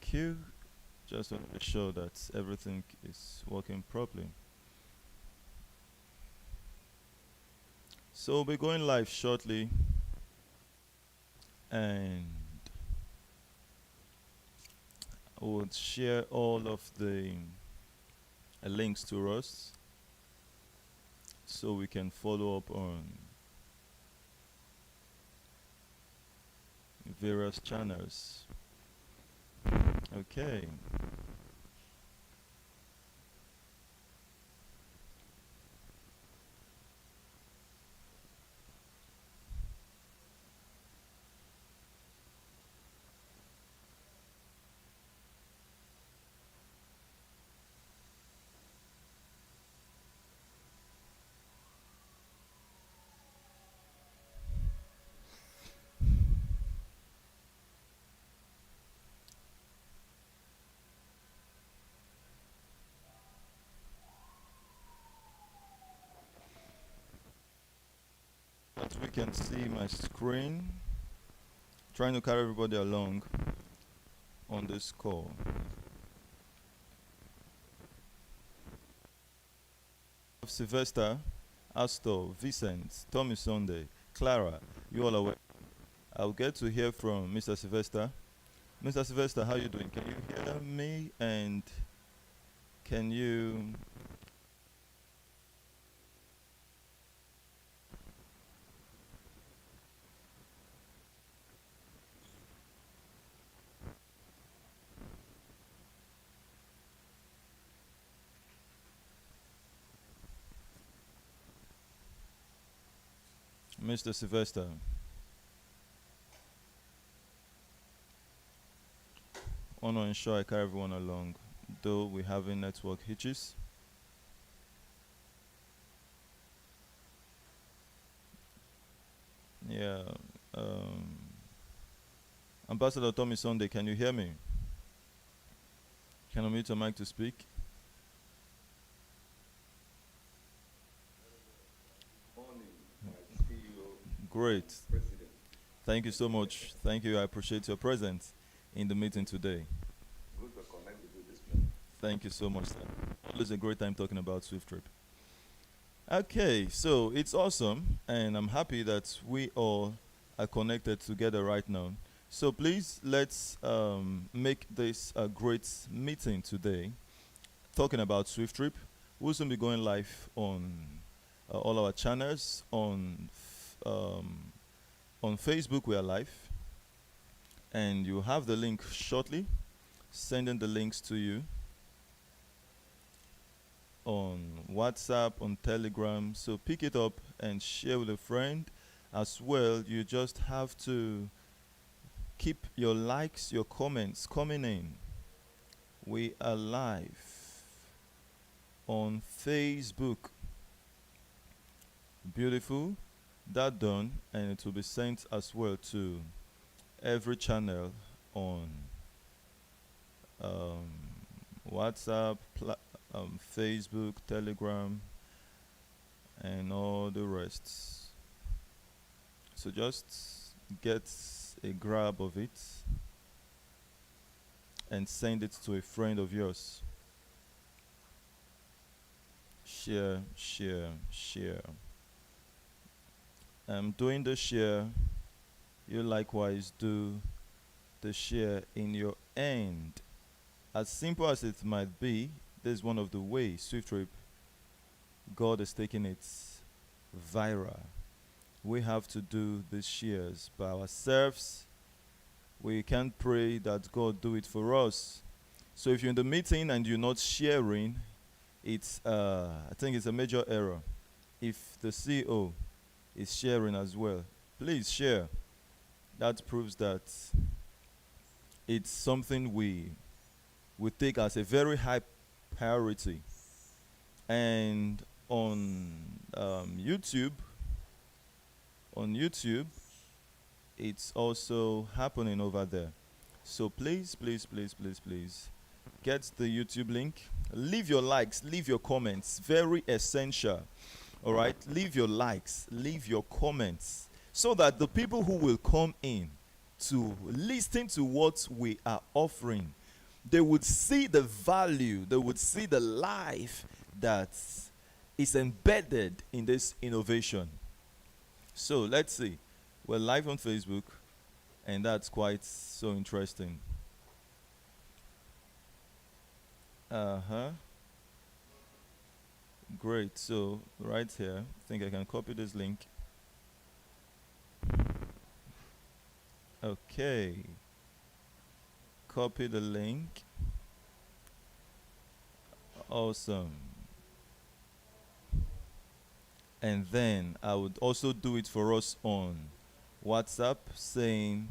Thank you. Just want to make sure that everything is working properly. So we'll be going live shortly, and we'll share all of the links to us so we can follow up on various channels. Okay. That we can see my screen. Trying to carry everybody along on this call. Sylvester, Astor, Vincent, Tommy Sunday, Clara, you all aware. I'll get to hear from Mr. Sylvester. Mr. Sylvester, how you doing? Can you hear me? And can you... Mr. Sylvester. I want to ensure I carry everyone along, though we're having network hitches. Yeah. Um, Ambassador Tommy Sunday, can you hear me? Can I mute your mic to speak? Great. Thank you so much. Thank you. I appreciate your presence in the meeting today. Thank you so much, sir. Always a great time talking about SWIFTtrip. Okay, so it's awesome, and I'm happy that we all are connected together right now. So please, let's make this a great meeting today, talking about SWIFTtrip. We'll soon be going live on all our channels. On Facebook, we are live, and you have the link shortly. Sending the links to you on WhatsApp, on Telegram. So pick it up and share with a friend as well. You just have to keep your likes, your comments coming in. We are live on Facebook. Beautiful. That done, and it will be sent as well to every channel on WhatsApp, Facebook, Telegram, and all the rest. So just get a grab of it and send it to a friend of yours. Share, share, share. I'm doing the share. You likewise do the share in your end. As simple as it might be, this is one of the ways SWIFTtrip, God is taking it viral. We have to do the shares by ourselves. We can't pray that God do it for us. So if you're in the meeting and you're not sharing, it's I think it's a major error. If the CEO is sharing as well, please share. That proves that it's something we take as a very high priority. And on YouTube, it's also happening over there. So please, please, please, please, please, get the YouTube link. Leave your likes, leave your comments. Very essential. All right, leave your likes, leave your comments, so that the people who will come in to listen to what we are offering they would see the value, they would see the life that is embedded in this innovation. So let's see. We're live on Facebook, and that's quite so interesting. Uh huh. Great. So right here, I think I can copy this link. Okay. Copy the link. Awesome. And then I would also do it for us on WhatsApp, saying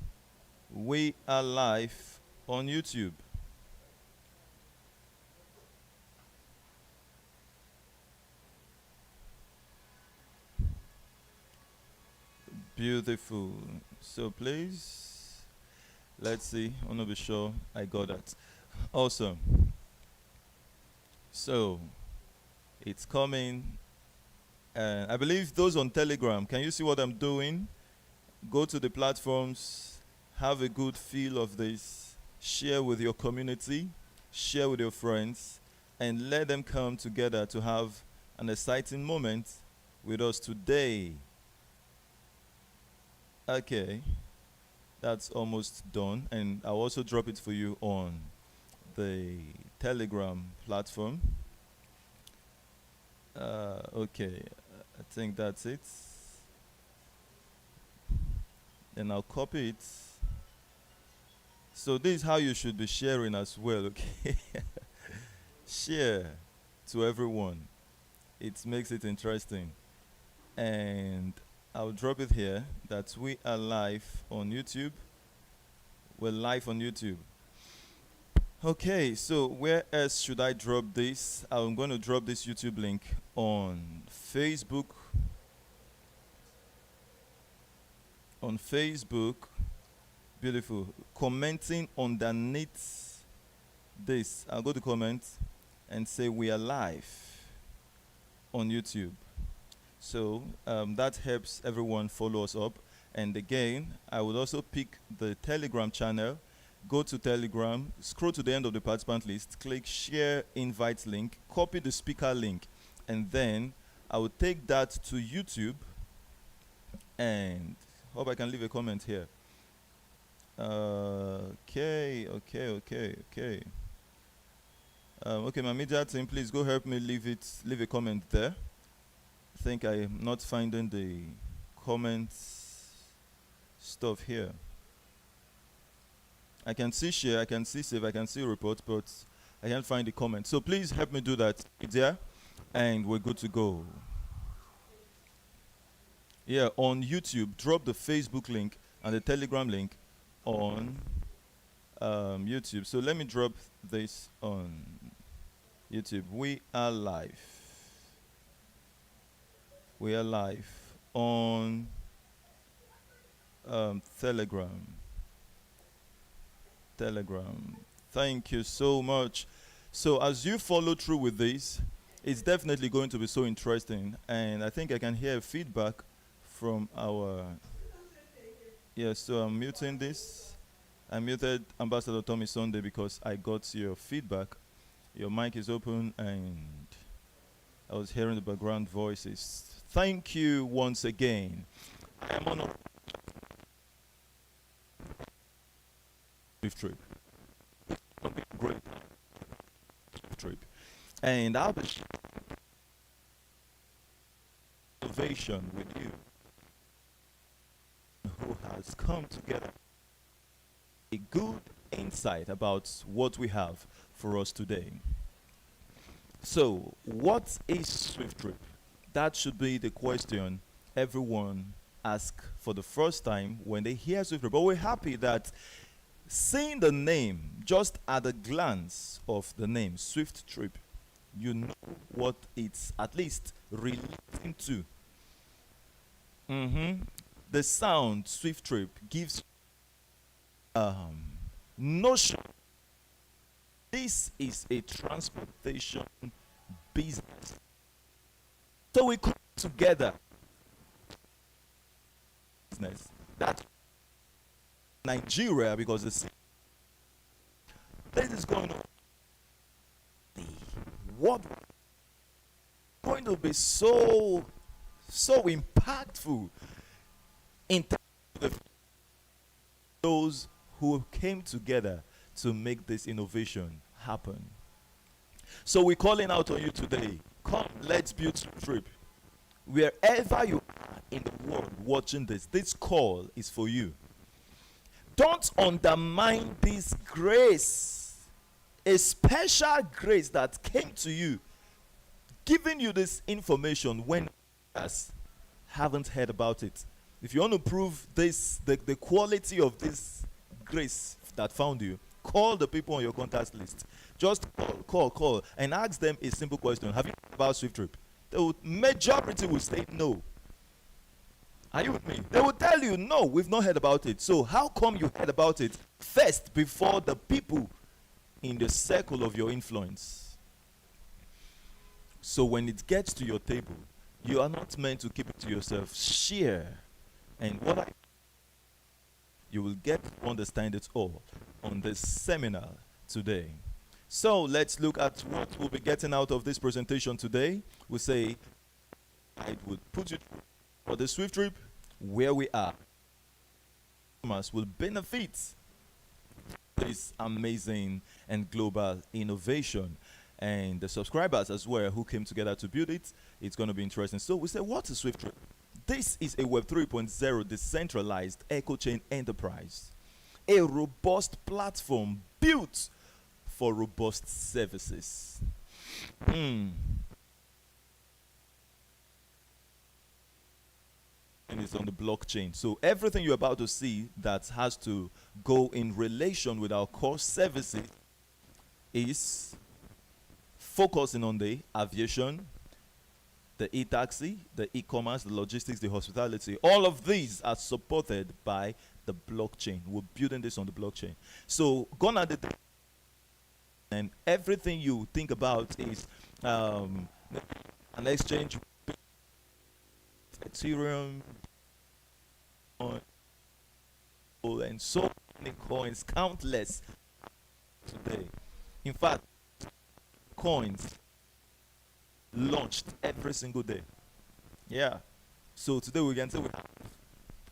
we are live on YouTube. Beautiful. So please, let's see. I want to be sure I got that. Awesome. So it's coming. I believe those on Telegram, can you see what I'm doing? Go to the platforms, have a good feel of this, share with your community, share with your friends, and let them come together to have an exciting moment with us today. Okay, that's almost done, and I'll also drop it for you on the Telegram platform. Okay, I think that's it. Then I'll copy it. So this is how you should be sharing as well, okay? Share to everyone. It makes it interesting. And I'll drop it here that we are live on YouTube. We're live on YouTube. Okay, so where else should I drop this? I'm going to drop this YouTube link on Facebook. On Facebook, beautiful. Commenting underneath this, I'll go to comment and say we are live on YouTube. So that helps everyone follow us up. And again, I would also pick the Telegram channel. Go to Telegram, scroll to the end of the participant list, click share invite link, copy the speaker link, and then I will take that to YouTube. And hope I can leave a comment here. Okay. Okay, my media team, please go help me leave a comment there. I think I'm not finding the comments stuff here. I can see share, I can see save, I can see report, but I can't find the comment. So please help me do that. It's there, and we're good to go. Yeah, on YouTube, drop the Facebook link and the Telegram link on YouTube. So let me drop this on YouTube. We are live. We are live on Telegram. Thank you so much. So as you follow through with this, it's definitely going to be so interesting. And I think I can hear feedback from our... Yeah, so I'm muting this. I muted Ambassador Tommy Sunday because I got your feedback. Your mic is open and I was hearing the background voices. Thank you once again. I am on a SWIFTtrip. It'll be a great SWIFTtrip. And I'll be sharing innovation with you who has come together a good insight about what we have for us today. So, what is SWIFTtrip? That should be the question everyone asks for the first time when they hear SWIFTtrip. But we're happy that seeing the name, just at a glance of the name, SWIFTtrip, you know what it's at least relating to. The sound SWIFTtrip gives notion. This is a transportation business. So we come together business that Nigeria, because This is going to be what going to be so impactful in terms of those who came together to make this innovation happen. So we're calling out on you today. Come, let's build SWIFTtrip. Wherever you are in the world watching this call is for you. Don't undermine this grace, a special grace that came to you, giving you this information when others haven't heard about it. If you want to prove this, the quality of this grace that found you, call the people on your contact list. Just call, and ask them a simple question. Have you heard about SWIFTtrip? The majority will say no. Are you with me? They will tell you, no, we've not heard about it. So how come you heard about it first before the people in the circle of your influence? So when it gets to your table, you are not meant to keep it to yourself. Share. And you will get to understand it all on this seminar today. So let's look at what we'll be getting out of this presentation today. We say, I would put it for the SWIFTtrip where we are. Customers will benefit this amazing and global innovation. And the subscribers as well who came together to build it, it's going to be interesting. So we say, what is SWIFTtrip? This is a Web 3.0 decentralized echo chain enterprise, a robust platform built for robust services. And it's on the blockchain. So everything you're about to see that has to go in relation with our core services is focusing on the aviation, the e-taxi, the e-commerce, the logistics, the hospitality. All of these are supported by the blockchain. We're building this on the blockchain. So gone are the days, and everything you think about is an exchange, Ethereum, and so many coins, countless today. In fact, coins launched every single day. Yeah. So today we can say we have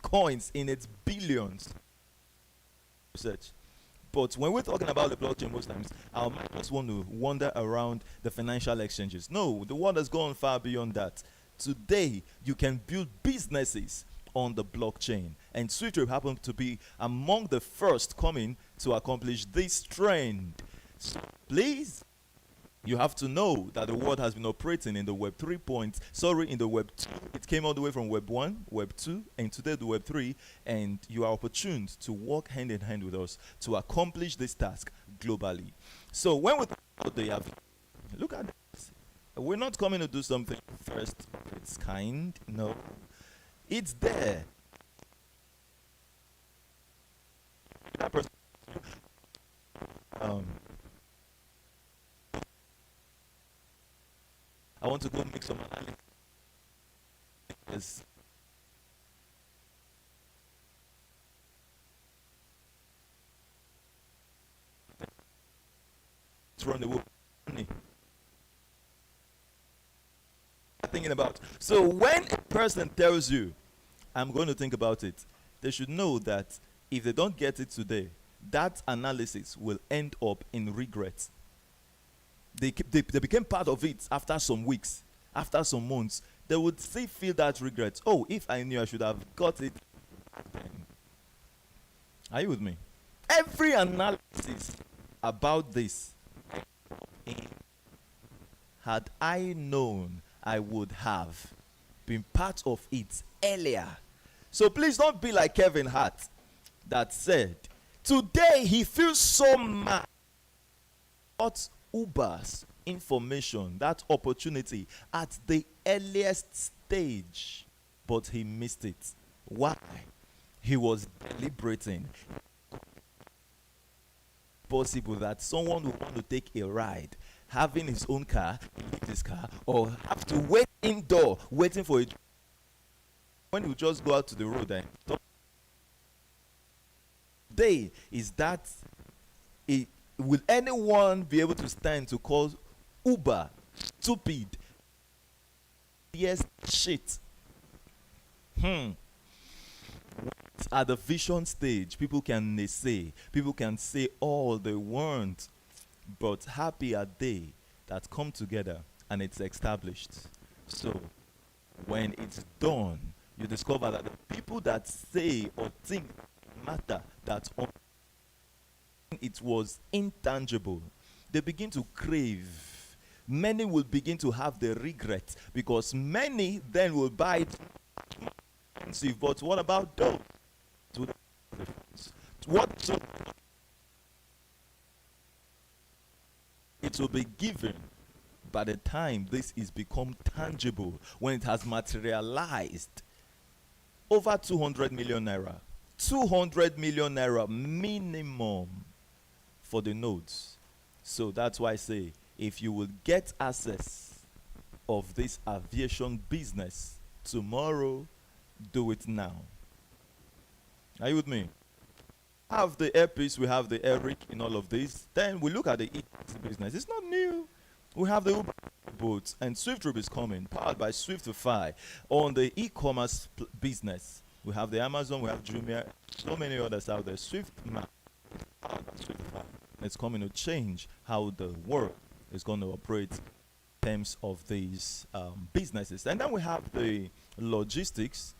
coins in its billions. Research. But when we're talking about the blockchain most times, our mind just want to wander around the financial exchanges. No, the world has gone far beyond that. Today, you can build businesses on the blockchain. And SWIFTtrip happened to be among the first coming to accomplish this trend. So please, you have to know that the world has been operating in the Web 3 in the Web 2. It came all the way from Web 1, Web 2, and today the Web 3. And you are opportuned to work hand in hand with us to accomplish this task globally. So when we talk about the aviation, look at this. We're not coming to do something first of its kind. No. It's there. That person, I want to go make some analysis. Run the world. Thinking about. So when a person tells you, I'm going to think about it, they should know that if they don't get it today, that analysis will end up in regret. They became part of it after some weeks, after some months. They would still feel that regret. Oh, if I knew I should have got it then. Are you with me? Every analysis about this, had I known, I would have been part of it earlier. So please don't be like Kevin Hart that said, today he feels so mad. What Uber's information, that opportunity at the earliest stage, but he missed it. Why? He was deliberating. Possible that someone would want to take a ride, having his own car, his car, or have to wait indoor, waiting for it. When you just go out to the road and talk, day is that Will anyone be able to stand to call Uber stupid? Yes, shit. Hmm. At the vision stage, people can naysay, people can say all they want, but happy are they that come together and it's established. So when it's done, you discover that the people that say or think matter, that it was intangible, they begin to crave. Many will begin to have the regret because many then will buy it expensive. But what about those? What so it will be given by the time this is become tangible, when it has materialized. Over 200 million naira. 200 million naira minimum for the nodes. So that's why I say, if you will get access of this aviation business tomorrow, do it now. Are you with me? Have the airpiece, we have the Eric in all of this. Then we look at the business. It's not new. We have the Uber boats, and SWIFTtrip is coming, powered by SWIFTify. On the e-commerce business, we have the Amazon, we have Jumia, so many others out there. Swift Map, powered by SWIFTify. It's coming to change how the world is going to operate in terms of these businesses. And then we have the logistics,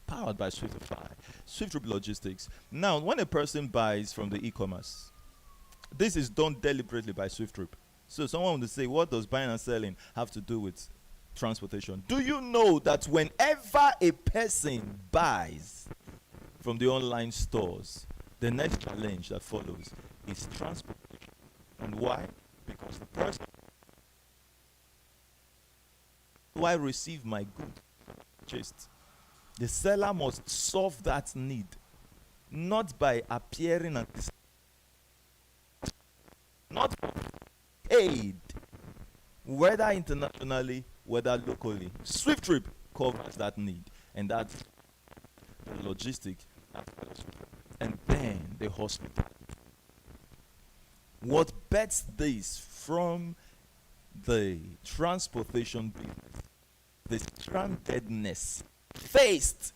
powered by SWIFTify. SWIFTtrip Logistics. Now, when a person buys from the e-commerce, this is done deliberately by SWIFTtrip. So someone will say, what does buying and selling have to do with transportation? Do you know that whenever a person buys from the online stores, the next challenge that follows is transportation? And why? Because the person who I receive my good purchased, the seller must solve that need, not by appearing and not aid, whether internationally, whether locally. SWIFTtrip covers that need, and that's the logistics, and then the hospital. What bets this from the transportation business, the strandedness faced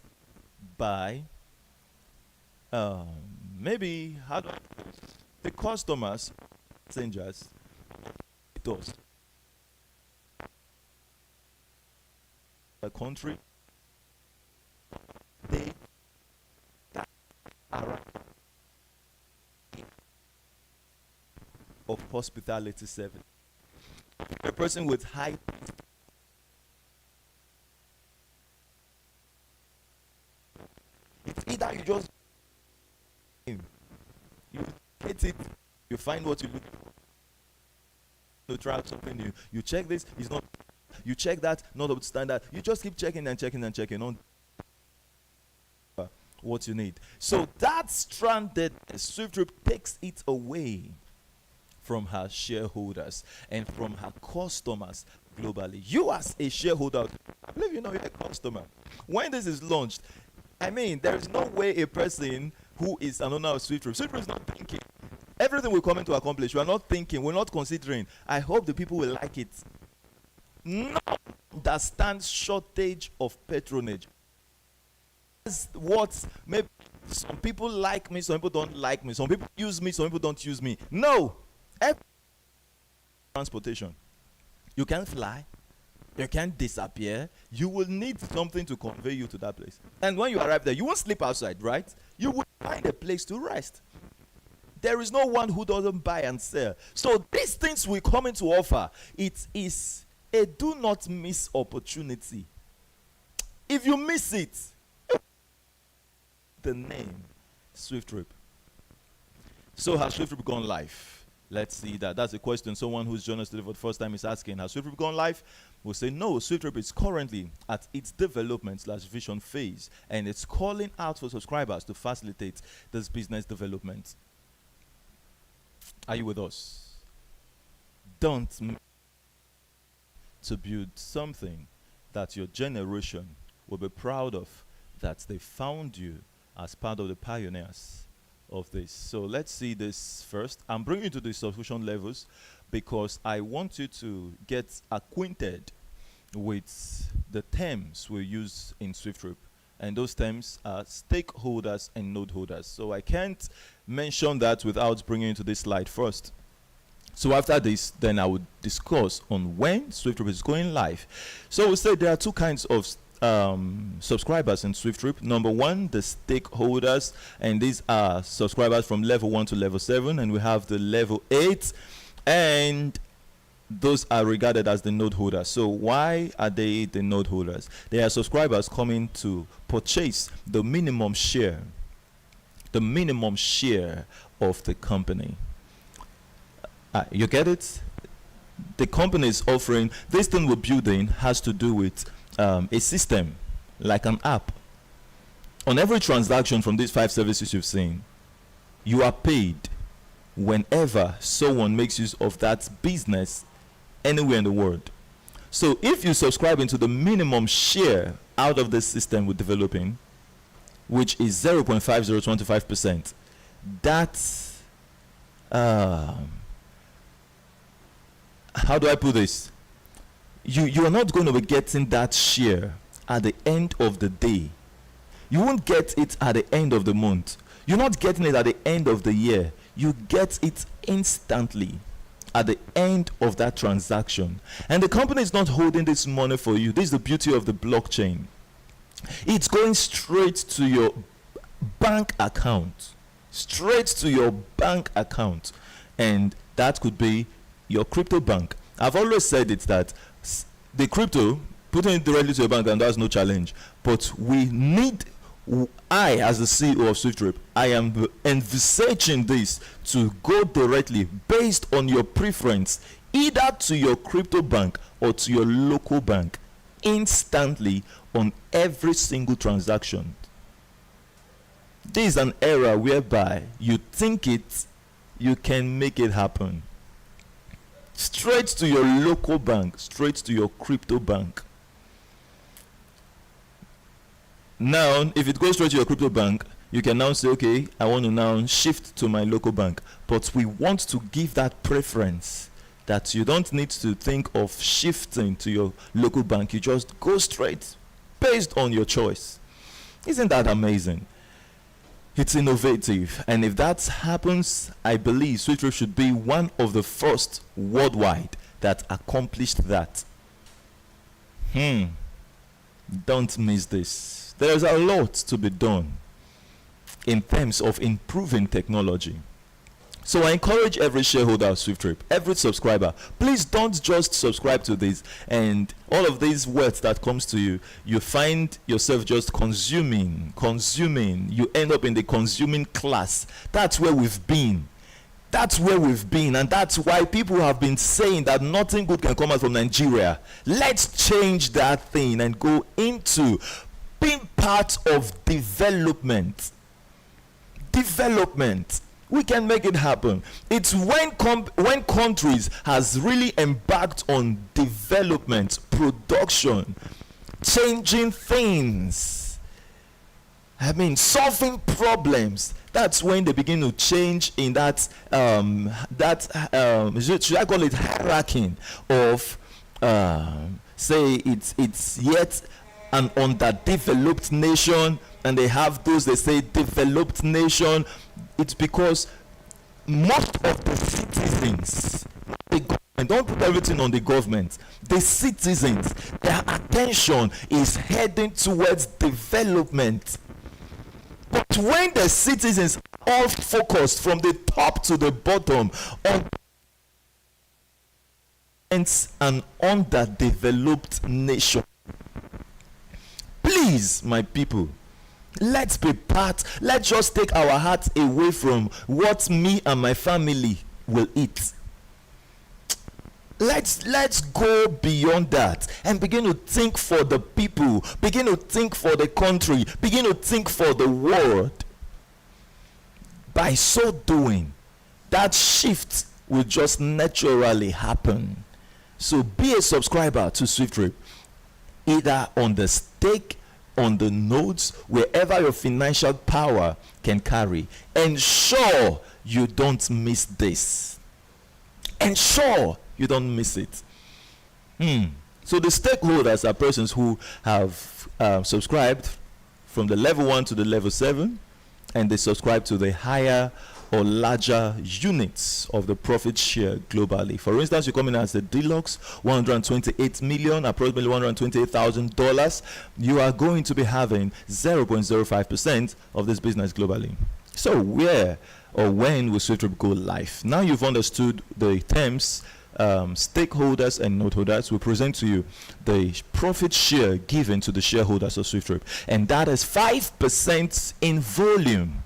by maybe how do I put it? The customers, passengers, those the country they that are of hospitality service. A person with high it's either you just you get it, you find what you look for, to try something new. You check this, it's not. You check that, not up to standard. You just keep checking and checking and checking on what you need. So that stranded SWIFTtrip takes it away from her shareholders and from her customers globally. You as a shareholder, I believe you know you're a customer. When this is launched, I mean, there is no way a person who is an owner of SWIFTtrip is not thinking. Everything we're coming to accomplish, we're not thinking, we're not considering. I hope the people will like it. Not that stands shortage of patronage. That's what maybe some people like me, some people don't like me, some people use me, some people don't use me. No. Transportation. You can't fly. You can't disappear. You will need something to convey you to that place. And when you arrive there, you won't sleep outside, right? You will find a place to rest. There is no one who doesn't buy and sell. So these things we come into offer. It is a do not miss opportunity. If you miss it, the name SWIFTtrip. So has SWIFTtrip gone live? Let's see that. That's a question someone who's joined us today for the first time is asking. Has SWIFTtrip gone live? We'll say no. SWIFTtrip is currently at its development/vision phase, and it's calling out for subscribers to facilitate this business development. Are you with us? Don't to build something that your generation will be proud of, that they found you as part of the pioneers of this. So let's see this first. I'm bringing you to the subscription levels because I want you to get acquainted with the terms we use in SWIFTtrip. And those terms are stakeholders and node holders. So I can't mention that without bringing you to this slide first. So after this, then I would discuss on when SWIFTtrip is going live. So we say there are two kinds of subscribers in SWIFTtrip. Number one, the stakeholders, and these are subscribers from level 1 to level 7, and we have the level 8, and those are regarded as the node holders. So why are they the node holders? They are subscribers coming to purchase the minimum share of the company. You get it? The company is offering, this thing we're building has to do with a system, like an app. On every transaction from these 5 services you've seen, you are paid whenever someone makes use of that business anywhere in the world. So if you subscribe into the minimum share out of the system we're developing, which is 0.5025%, that's how do I put this? You are not going to be getting that share at the end of the day. You won't get it at the end of the month. You're not getting it at the end of the year. You get it instantly at the end of that transaction. And the company is not holding this money for you. This is the beauty of the blockchain. It's going straight to your bank account. Straight to your bank account. And that could be your crypto bank. I've always said it that the crypto, putting it directly to your bank, and that's no challenge. But we need, I as the CEO of SWIFTtrip, I am envisaging this to go directly based on your preference, either to your crypto bank or to your local bank, instantly on every single transaction. This is an era whereby you think it, you can make it happen. Straight to your local bank, straight to your crypto bank. Now, if it goes straight to your crypto bank, you can now say, okay, I want to now shift to my local bank. But we want to give that preference that you don't need to think of shifting to your local bank. You just go straight based on your choice. Isn't that amazing? It's innovative, and if that happens, I believe SWIFTtrip should be one of the first worldwide that accomplished that. Don't miss this. There's a lot to be done in terms of improving technology. So I encourage every shareholder of SWIFTtrip, every subscriber, please don't just subscribe to this and all of these words that comes to you, you find yourself just consuming, you end up in the consuming class. That's where we've been. And that's why people have been saying that nothing good can come out from Nigeria. Let's change that thing and go into being part of development. We can make it happen. It's when countries has really embarked on development, production, changing things, solving problems. That's when they begin to change in that should I call it hierarchy of say it's yet an underdeveloped nation, and they have those they say developed nation. It's because most of the citizens, the government, don't put everything on the government, the citizens, their attention is heading towards development. But when the citizens are focused from the top to the bottom on an underdeveloped nation, please, my people, let's be part. Let's just take our hearts away from what me and my family will eat. Let's go beyond that and begin to think for the people, begin to think for the country, begin to think for the world. By so doing, that shift will just naturally happen. So be a subscriber to SWIFTtrip, either on the stake on the nodes wherever your financial power can carry. Ensure you don't miss this. Ensure you don't miss it. So the stakeholders are persons who have subscribed from the level 1 to the level 7, and they subscribe to the higher or larger units of the profit share globally. For instance, you come in as the deluxe, 128 million, approximately $128,000, you are going to be having 0.05% of this business globally. So where or when will SWIFTtrip go live? Now you've understood the terms, stakeholders and node holders. We present to you the profit share given to the shareholders of SWIFTtrip, and that is 5% in volume.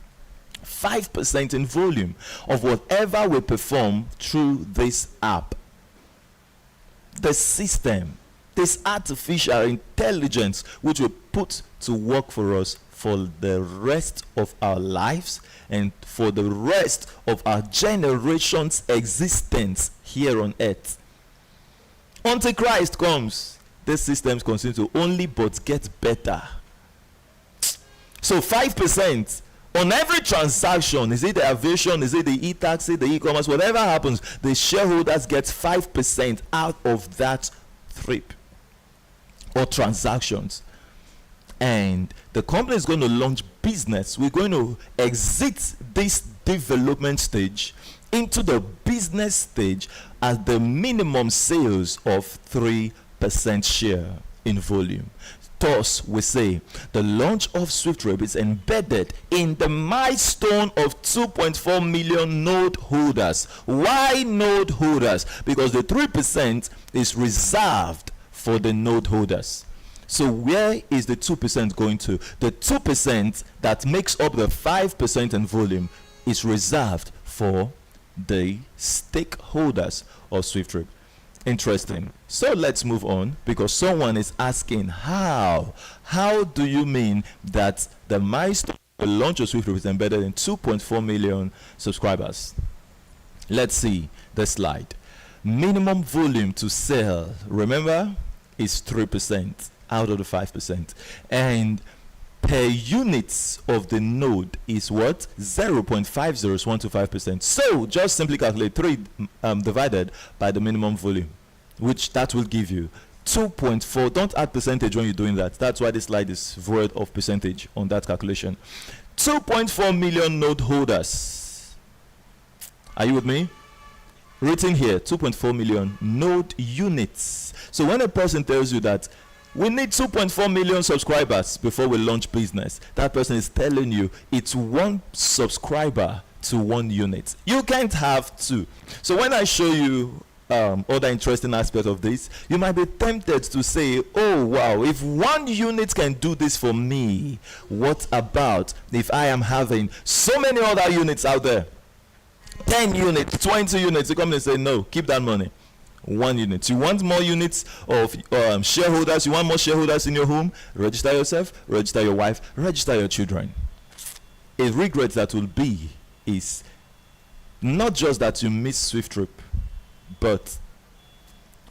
5% in volume of whatever we perform through this app. The system, this artificial intelligence, which we put to work for us for the rest of our lives and for the rest of our generation's existence here on earth. Until Christ comes, these systems continue to only but get better. So 5% on every transaction, is it the aviation, is it the e-taxi, the e-commerce, whatever happens, the shareholders get 5% out of that trip or transactions. And the company is going to launch business. We're going to exit this development stage into the business stage at the minimum sales of 3% share in volume. Thus, we say the launch of SWIFTtrip is embedded in the milestone of 2.4 million node holders. Why node holders? Because the 3% is reserved for the node holders. So where is the 2% going to? The 2% that makes up the 5% in volume is reserved for the stakeholders of SWIFTtrip. Interesting. So let's move on, because someone is asking how do you mean that the milestone, the launch of SWIFTtrip, is embedded in 2.4 million subscribers? Let's see the slide. Minimum volume to sell, remember, is 3% out of the 5%, and per units of the node is what? 0.5012%. So just simply calculate 3 divided by the minimum volume, which that will give you 2.4. Don't add percentage when you're doing that. That's why this slide is void of percentage on that calculation. 2.4 million node holders. Are you with me? Written here, 2.4 million node units. So when a person tells you that we need 2.4 million subscribers before we launch business, that person is telling you it's 1 subscriber to 1 unit. You can't have 2. So when I show you other interesting aspect of this, you might be tempted to say, oh wow, if 1 unit can do this for me, what about if I am having so many other units out there? 10 units, 20 units. You come and say, no, keep that money. 1 unit. You want more units of shareholders, you want more shareholders in your home, register yourself, register your wife, register your children. A regret that will be is not just that you miss SWIFTtrip, but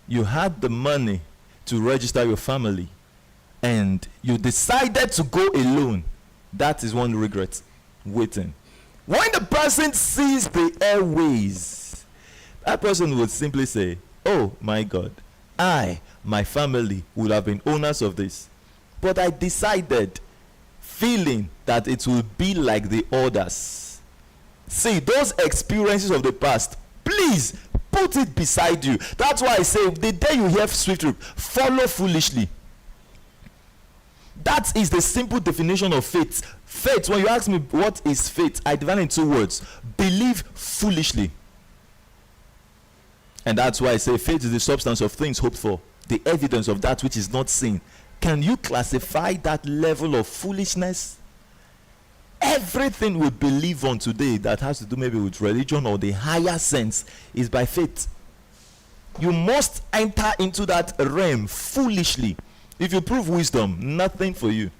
you had the money to register your family and you decided to go alone. That is one regret waiting. When the person sees the airways, that person would simply say, oh my God, my family would have been owners of this, but I decided, feeling that it will be like the others. See, those experiences of the past, please put it beside you. That's why I say, the day you hear SWIFTtrip, follow foolishly. That is the simple definition of faith. Faith, when you ask me what is faith, I divide it in 2 words: believe foolishly. And that's why I say faith is the substance of things hoped for, the evidence of that which is not seen. Can you classify that level of foolishness? Everything we believe on today that has to do maybe with religion or the higher sense is by faith. You must enter into that realm foolishly. If you prove wisdom, nothing for you.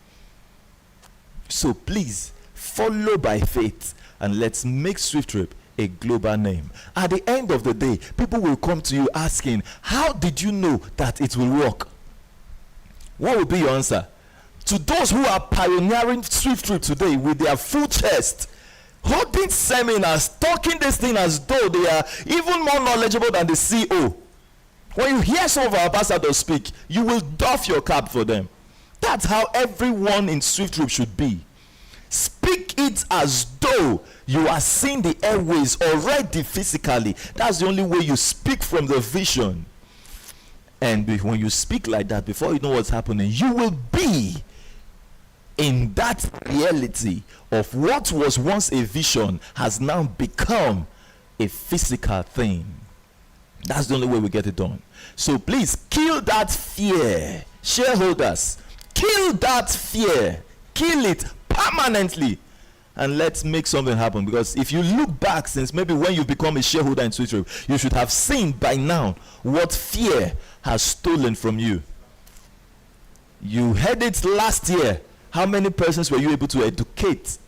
So please follow by faith, and let's make SWIFTtrip a global name. At the end of the day, people will come to you asking, how did you know that it will work? What will be your answer? to those who are pioneering SWIFTtrip today with their full chest, holding seminars, talking this thing as though they are even more knowledgeable than the CEO. When you hear some of our ambassadors speak, you will doff your cap for them. That's how everyone in SWIFTtrip should be. Speak it as though you are seeing the airways already physically. That's the only way you speak from the vision. And when you speak like that, before you know what's happening, you will be in that reality of what was once a vision has now become a physical thing. That's the only way we get it done. So please kill that fear. Shareholders, kill that fear. Kill it permanently. And let's make something happen. Because if you look back since maybe when you become a shareholder in SWIFTtrip, you should have seen by now what fear has stolen from you. You heard it last year. How many persons were you able to educate?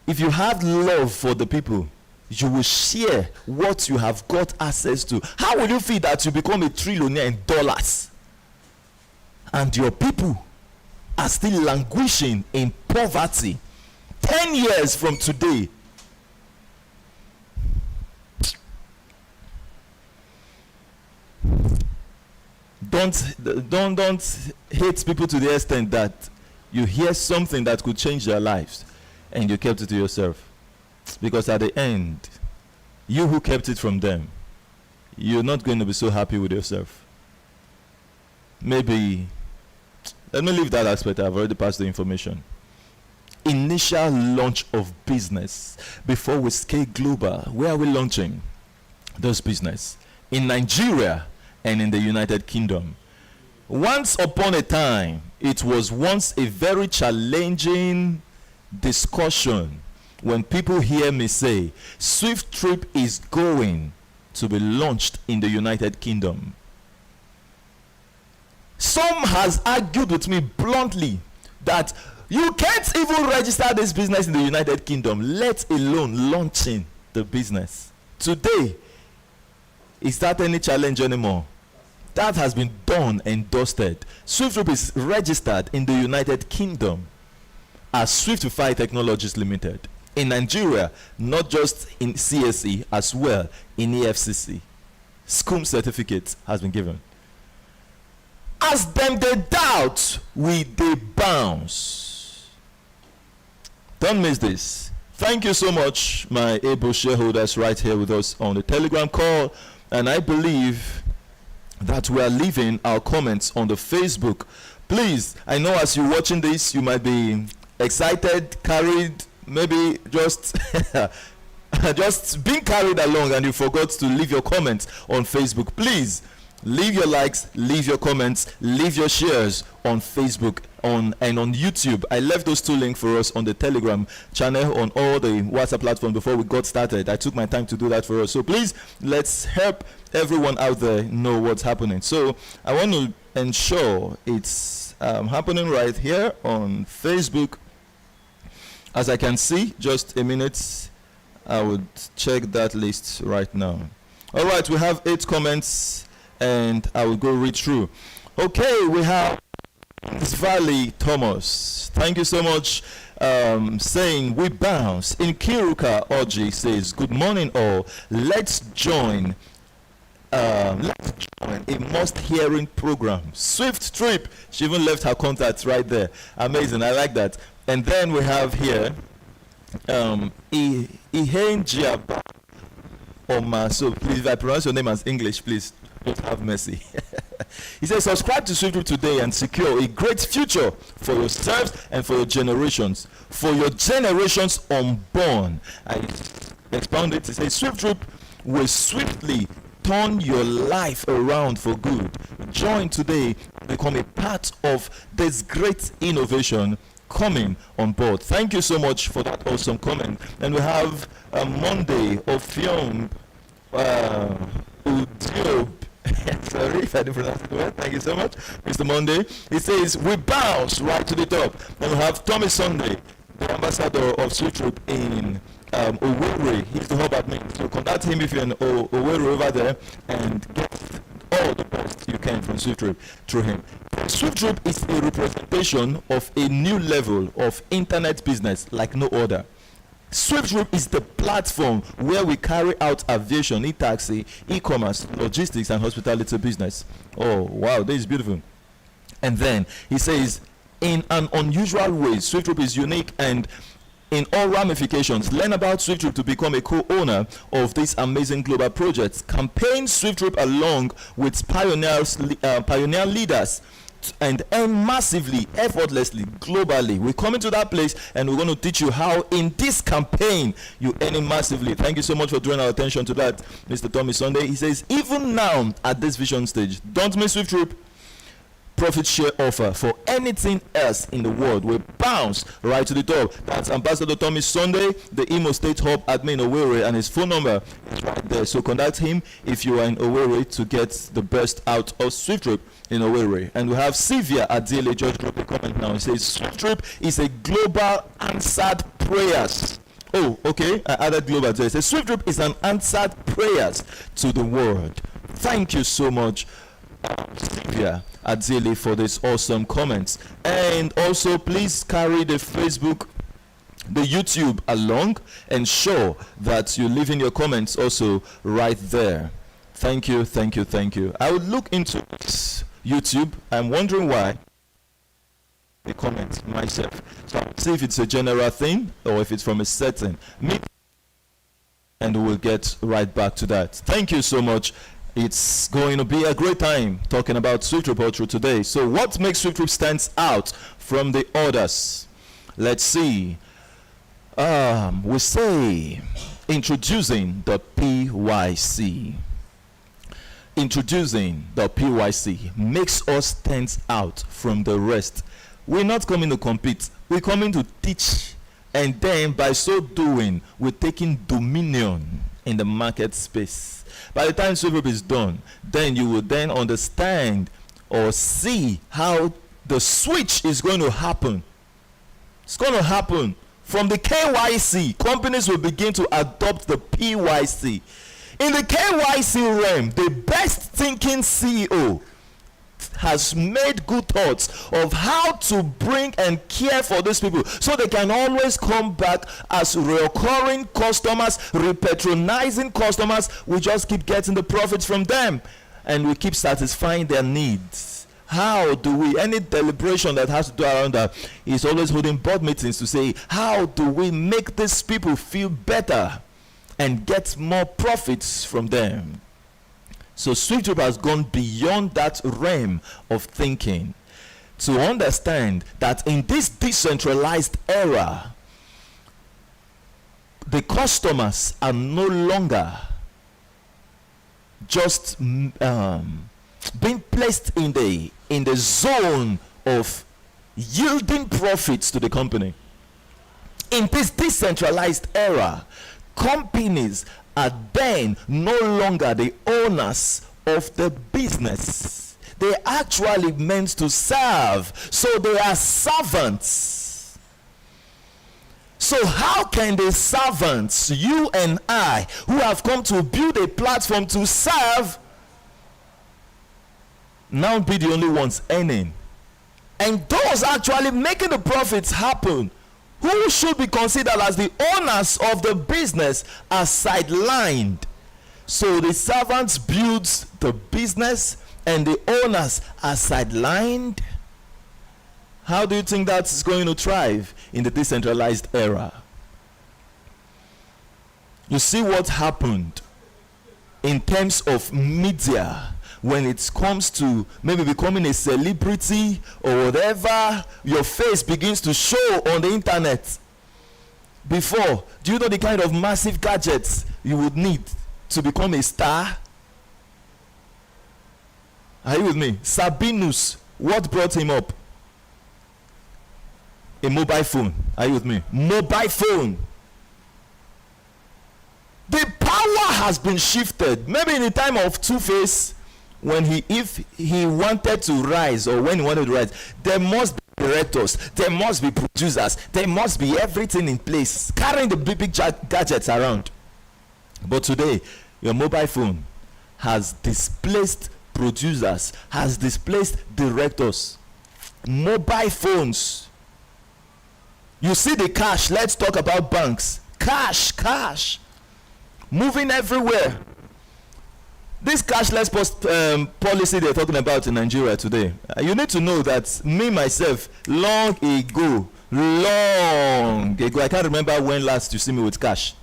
If you have love for the people, you will share what you have got access to. How will you feel that you become a trillionaire in dollars and your people are still languishing in poverty 10 years from today? Don't hate people to the extent that you hear something that could change their lives and you kept it to yourself. Because at the end, you who kept it from them, you're not going to be so happy with yourself. Maybe, let me leave that aspect. I've already passed the information. Initial launch of business. Before we scale global, where are we launching those business? In Nigeria and in the United Kingdom. Once upon a time, it was once a very challenging discussion when people hear me say SWIFTtrip is going to be launched in the United Kingdom. Some has argued with me bluntly that you can't even register this business in the United Kingdom, let alone launching the business. Today, is that any challenge anymore? That has been done and dusted. SWIFTtrip is registered in the United Kingdom as Swiftify Technologies Limited. In Nigeria, not just in CSE, as well in EFCC. SCUM certificate has been given. As them they doubt, we they bounce. Don't miss this. Thank you so much, my able shareholders right here with us on the Telegram call. And I believe that we are leaving our comments on the Facebook. Please, I know as you're watching this, you might be excited, carried, maybe just just being carried along and you forgot to leave your comments on Facebook. Please leave your likes, leave your comments, leave your shares on Facebook and on YouTube. I left those two links for us on the Telegram channel, on all the WhatsApp platforms before we got started. I took my time to do that for us. So please, let's help everyone out there know what's happening. So I want to ensure it's happening right here on Facebook. As I can see, just a minute, I would check that list right now. All right, we have 8 comments and I will go read through. Okay, we have Valley Thomas. Thank you so much. Saying we bounce. In Kiruka, Oji says, good morning all. Let's join a must-hearing program. SWIFTtrip. She even left her contacts right there. Amazing. I like that. And then we have here Ihan Jiaba Oma. So please, if I pronounce your name as English, please don't have mercy. He says, subscribe to SWIFTtrip today and secure a great future for yourselves and for your generations. For your generations unborn. I expound it. He says, SWIFTtrip will swiftly turn your life around for good. Join today, become a part of this great innovation coming on board. Thank you so much for that awesome comment. And we have Monday of Young Udiob. Sorry if I didn't pronounce it well. Thank you so much, Mr. Monday. He says we bounce right to the top. And we have Tommy Sunday, the ambassador of SWIFTtrip in Owerri. He's the hub admin. So contact him if you're in Owerri over there and get all the best you can from SWIFTtrip through him. SWIFTtrip is a representation of a new level of internet business like no other. SWIFTtrip is the platform where we carry out aviation, e-taxi, e-commerce, logistics, and hospitality business. Oh, wow, this is beautiful. And then he says, in an unusual way, SWIFTtrip is unique and in all ramifications. Learn about SWIFTtrip to become a co-owner of this amazing global project. Campaign SWIFTtrip along with pioneer leaders and earn massively, effortlessly, globally. We're coming to that place and we're going to teach you how in this campaign you earn massively. Thank you so much for drawing our attention to that, Mr. Tommy Sunday. He says, even now at this vision stage, don't miss SWIFTtrip profit share offer for anything else in the world will bounce right to the top. That's Ambassador Tommy Sunday, the Imo State Hub admin Owerri, and his phone number is right there. So contact him if you are in Owerri to get the best out of SWIFTtrip in Owerri. And we have Sylvia Adele George Group a comment now. He says SWIFTtrip is a global answered prayers. Oh, okay. I added global there. It says SWIFTtrip is an answered prayers to the world. Thank you so much, Sylvia Adele, for this awesome comments. And also please carry the Facebook, the YouTube along, and show that you leave in your comments also right there. Thank you, thank you, thank you. I would look into YouTube. I'm wondering why the comment myself, so I'll see if it's a general thing or if it's from a certain me, and we'll get right back to that. Thank you so much. It's going to be a great time talking about SWIFTtrip Ultra today. So what makes SWIFTtrip stands out from the others? Let's see. We say introducing the PYC. Introducing the PYC makes us stand out from the rest. We're not coming to compete. We're coming to teach. And then by so doing, we're taking dominion in the market space. By the time SWIFTtrip is done, then you will then understand or see how the switch is going to happen. It's going to happen. From the KYC, companies will begin to adopt the PYC. In the KYC realm, the best thinking CEO has made good thoughts of how to bring and care for these people so they can always come back as recurring customers, repatronizing customers. We just keep getting the profits from them and we keep satisfying their needs. How do we, any deliberation that has to do around that is always holding board meetings to say, how do we make these people feel better and get more profits from them? So SWIFTtrip has gone beyond that realm of thinking to understand that in this decentralized era, the customers are no longer just being placed in the zone of yielding profits to the company. In this decentralized era, companies are then no longer the owners of the business. They actually meant to serve, so they are servants. So how can the servants, you and I, who have come to build a platform to serve, now be the only ones earning? And those actually making the profits happen, who should be considered as the owners of the business, are sidelined. So the servants builds the business and the owners are sidelined. How do you think that's going to thrive in the decentralized era? You see what happened in terms of media when it comes to maybe becoming a celebrity or whatever. Your face begins to show on the internet. Before, do you know the kind of massive gadgets you would need to become a star? Are you with me? Sabinus, what brought him up? A mobile phone. Are you with me? Mobile phone. The power has been shifted. Maybe in the time of Two-Face, when if he wanted to rise, or when he wanted to rise, there must be directors, there must be producers, there must be everything in place, carrying the big gadgets around. But today, your mobile phone has displaced producers, has displaced directors. Mobile phones. You see the cash. Let's talk about banks. Cash moving everywhere. This cashless policy they're talking about in Nigeria today, you need to know that me myself, long ago, I can't remember when last you see me with cash.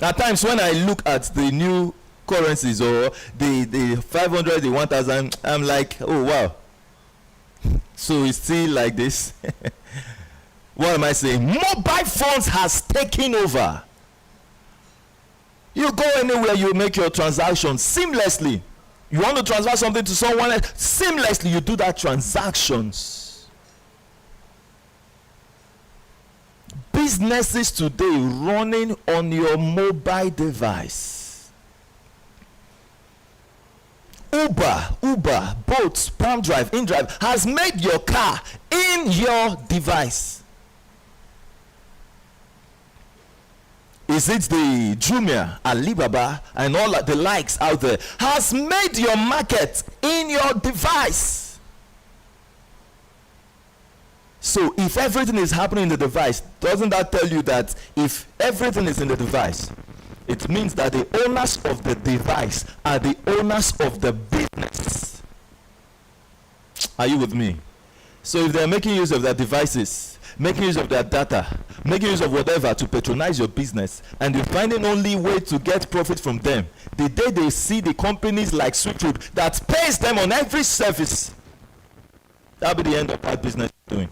At times when I look at the new currencies or the 500, the 1000, I'm like, oh wow, so it's still like this. What am I saying? Mobile phones has taken over. You go anywhere, you make your transaction seamlessly. You want to transfer something to someone else, seamlessly you do that transactions. Businesses today running on your mobile device. Uber, Bolt, Palm Drive, InDrive has made your car in your device. Is it the Jumia, Alibaba, and all the likes out there, has made your market in your device. So if everything is happening in the device, doesn't that tell you that if everything is in the device, it means that the owners of the device are the owners of the business? Are you with me? So if they're making use of their devices, making use of their data, making use of whatever to patronize your business, and you're finding only way to get profit from them, the day they see the companies like SWIFTtrip that pays them on every service, that'll be the end of that business doing.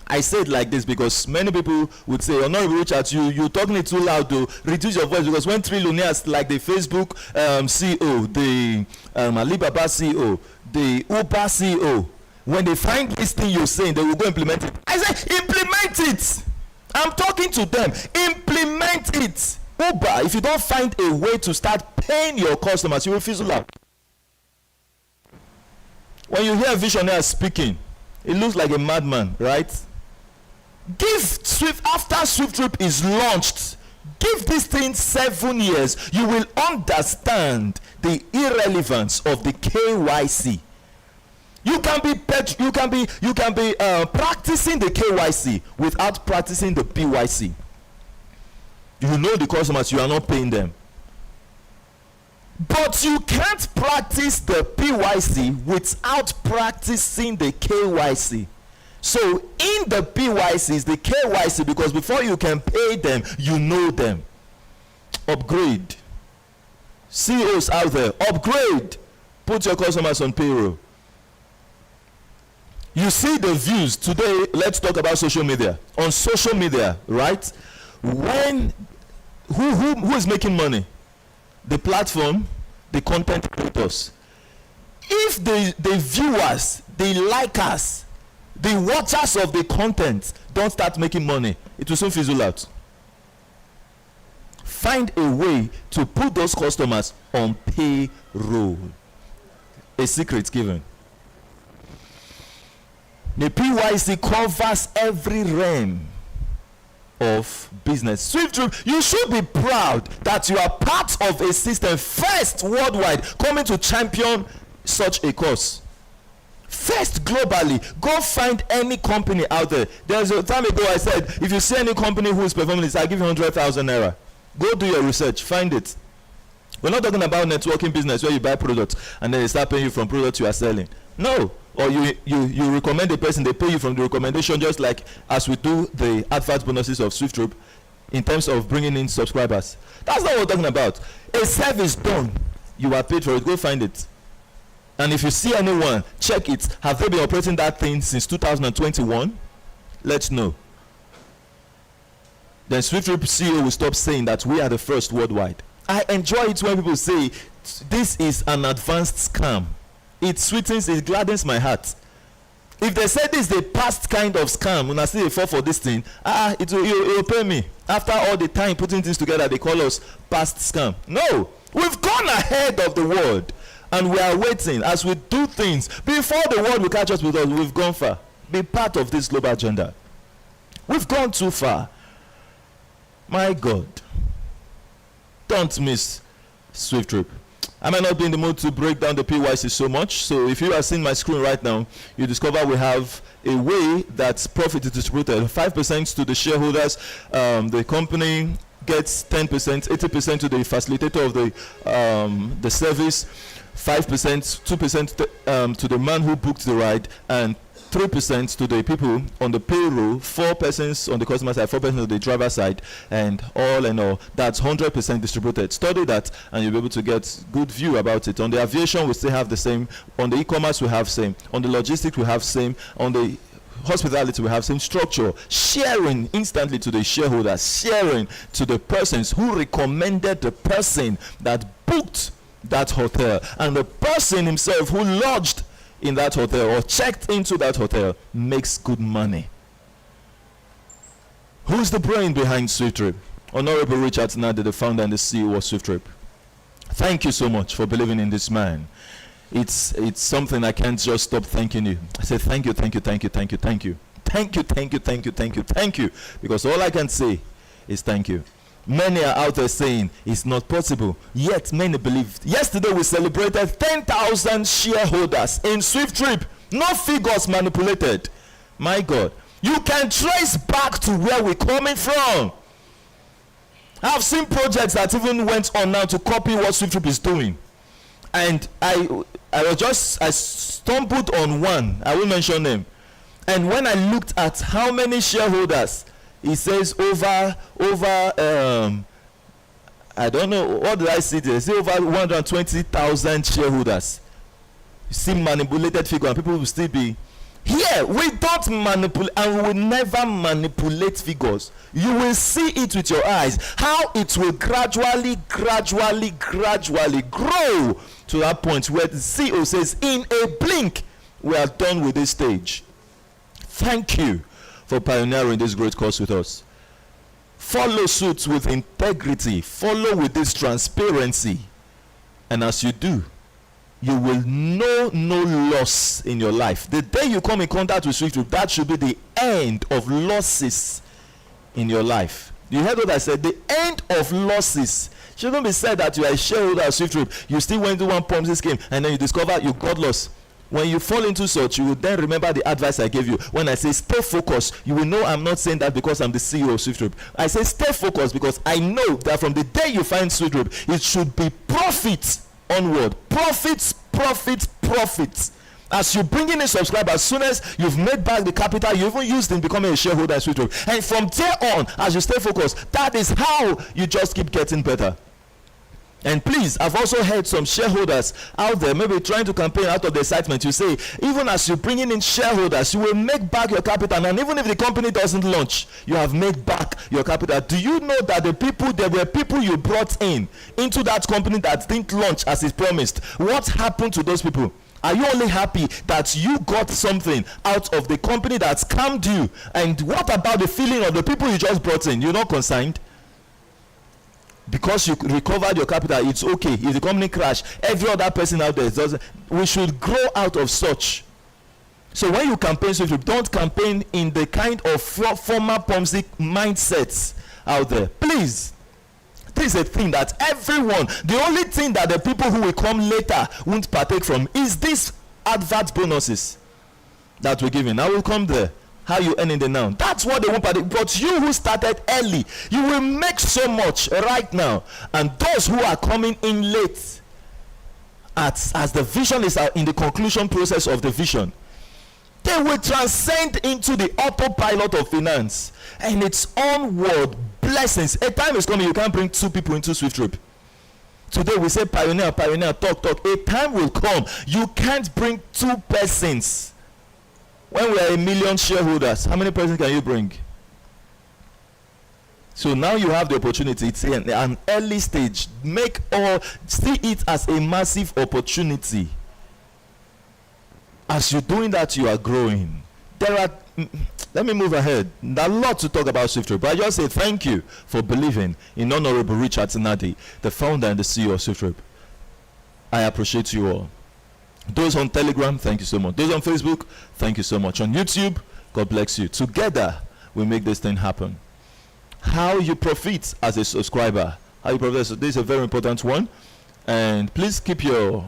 I say it like this because many people would say, Honorable Richard, you're talking it too loud, though. Reduce your voice, because when trillionaires like the Facebook CEO, the Alibaba CEO, the Uber CEO, when they find this thing you're saying, they will go implement it. I say, implement it. I'm talking to them. Implement it. Uber, if you don't find a way to start paying your customers, you will fizzle out. When you hear a visionary speaking, it looks like a madman, right? Give Swift, after SWIFTtrip is launched, give this thing 7 years. You will understand the irrelevance of the KYC. You can be practicing the KYC without practicing the PYC. You know the customers, you are not paying them. But you can't practice the PYC without practicing the KYC. So in the PYC is the KYC, because before you can pay them, you know them. Upgrade. CEOs out there, upgrade. Put your customers on payroll. You see the views today. Let's talk about social media. On social media, right? When who is making money? The platform, the content creators. If the viewers, the likers, the watchers of the content don't start making money, it will soon fizzle out. Find a way to put those customers on payroll. A secret given. The PYC covers every realm of business. SWIFTtrip, you should be proud that you are part of a system first worldwide coming to champion such a cause. First globally. Go find any company out there. There's a time ago I said, if you see any company who is performing this, I'll give you 100,000 naira. Go do your research, find it. We're not talking about networking business where you buy products and then they start paying you from products you are selling. No. Or you recommend a person, they pay you from the recommendation, just like as we do the advert bonuses of SWIFTtrip in terms of bringing in subscribers. That's not what we're talking about. A service done, you are paid for it. Go find it. And if you see anyone, check it. Have they been operating that thing since 2021? Let's know. Then SWIFTtrip CEO will stop saying that we are the first worldwide. I enjoy it when people say this is an advanced scam. It sweetens, it gladdens my heart. If they say this is the past kind of scam, when I see a fall for this thing, it will pay me. After all the time putting things together, they call us past scam. No, we've gone ahead of the world, and we are waiting as we do things before the world will catch us with us. We've gone far. Be part of this global agenda. We've gone too far. My God, don't miss SWIFTtrip. I might not be in the mood to break down the PYC so much. So if you are seeing my screen right now, you discover we have a way that profit is distributed. 5% to the shareholders. The company gets 10%, 80% to the facilitator of the service, 5%, 2% to the man who booked the ride, and 3% to the people on the payroll, 4 persons on the customer side, 4 persons on the driver side, and all in all, that's 100% distributed. Study that and you'll be able to get good view about it. On the aviation, we still have the same. On the e-commerce, we have same. On the logistics, we have same. On the hospitality, we have same structure. Sharing instantly to the shareholders, sharing to the persons who recommended the person that booked that hotel, and the person himself who lodged in that hotel or checked into that hotel makes good money. Who's the brain behind SWIFTtrip? Honorable Richard Nade, the founder and the CEO of SWIFTtrip. Thank you so much for believing in this man. It's something I can't just stop thanking you. I say thank you, thank you, thank you, thank you, thank you. Thank you, thank you, thank you, thank you, thank you. Because all I can say is thank you. Many are out there saying it's not possible, yet many believe. Yesterday we celebrated 10,000 shareholders in SWIFTtrip. No figures manipulated. My God, you can trace back to where we're coming from. I've seen projects that even went on now to copy what SWIFTtrip is doing, and I stumbled on one. I will mention them. And when I looked at how many shareholders, it says over I don't know, what did I see there? Say over 120,000 shareholders. You see manipulated figure, and people will still be here. We don't manipulate, and we will never manipulate figures. You will see it with your eyes, how it will gradually grow to that point where the CEO says, in a blink, we are done with this stage. Thank you for pioneering this great cause with us. Follow suit with integrity. Follow with this transparency. And as you do, you will know no loss in your life. The day you come in contact with SWIFTtrip, that should be the end of losses in your life. You heard what I said? The end of losses. Shouldn't be said that you are a shareholder of SWIFTtrip. You still went to one Ponzi scheme and then you discover you got lost. When you fall into such, you will then remember the advice I gave you. When I say stay focused, you will know I'm not saying that because I'm the CEO of SWIFTtrip. I say stay focused because I know that from the day you find SWIFTtrip, it should be profits onward. Profits, profits, profits. As you bring in a subscriber, as soon as you've made back the capital you even used in becoming a shareholder in SWIFTtrip, and from there on, as you stay focused, that is how you just keep getting better. And please, I've also heard some shareholders out there maybe trying to campaign out of the excitement. You say, even as you're bringing in shareholders, you will make back your capital. And even if the company doesn't launch, you have made back your capital. Do you know that there were people you brought in into that company that didn't launch as it promised? What happened to those people? Are you only happy that you got something out of the company that scammed you? And what about the feeling of the people you just brought in? You're not concerned? Because you recovered your capital, it's okay. If the company crash, every other person out there doesn't. We should grow out of such. So when you campaign, so don't campaign in the kind of former Ponzi mindsets out there. Please, this is a thing that everyone, the only thing that the people who will come later won't partake from is these advert bonuses that we're giving. I will come there. How you earning the now? That's what they want. But you who started early, you will make so much right now. And those who are coming in late, as the vision is in the conclusion process of the vision, they will transcend into the autopilot of finance and its onward blessings. A time is coming you can't bring 2 people into SWIFTtrip. Today we say pioneer, talk. A time will come you can't bring 2 persons. When we are 1 million shareholders, how many persons can you bring? So now you have the opportunity. It's an early stage. See it as a massive opportunity. As you're doing that, you are growing. Let me move ahead. There's a lot to talk about SWIFTtrip, but I just say thank you for believing in Honorable Richard Nade, the founder and the CEO of SWIFTtrip. I appreciate you all. Those on Telegram, thank you so much. Those on Facebook, thank you so much. On YouTube, God bless you. Together, we make this thing happen. How you profit as a subscriber. How you profit. So this is a very important one. And please keep your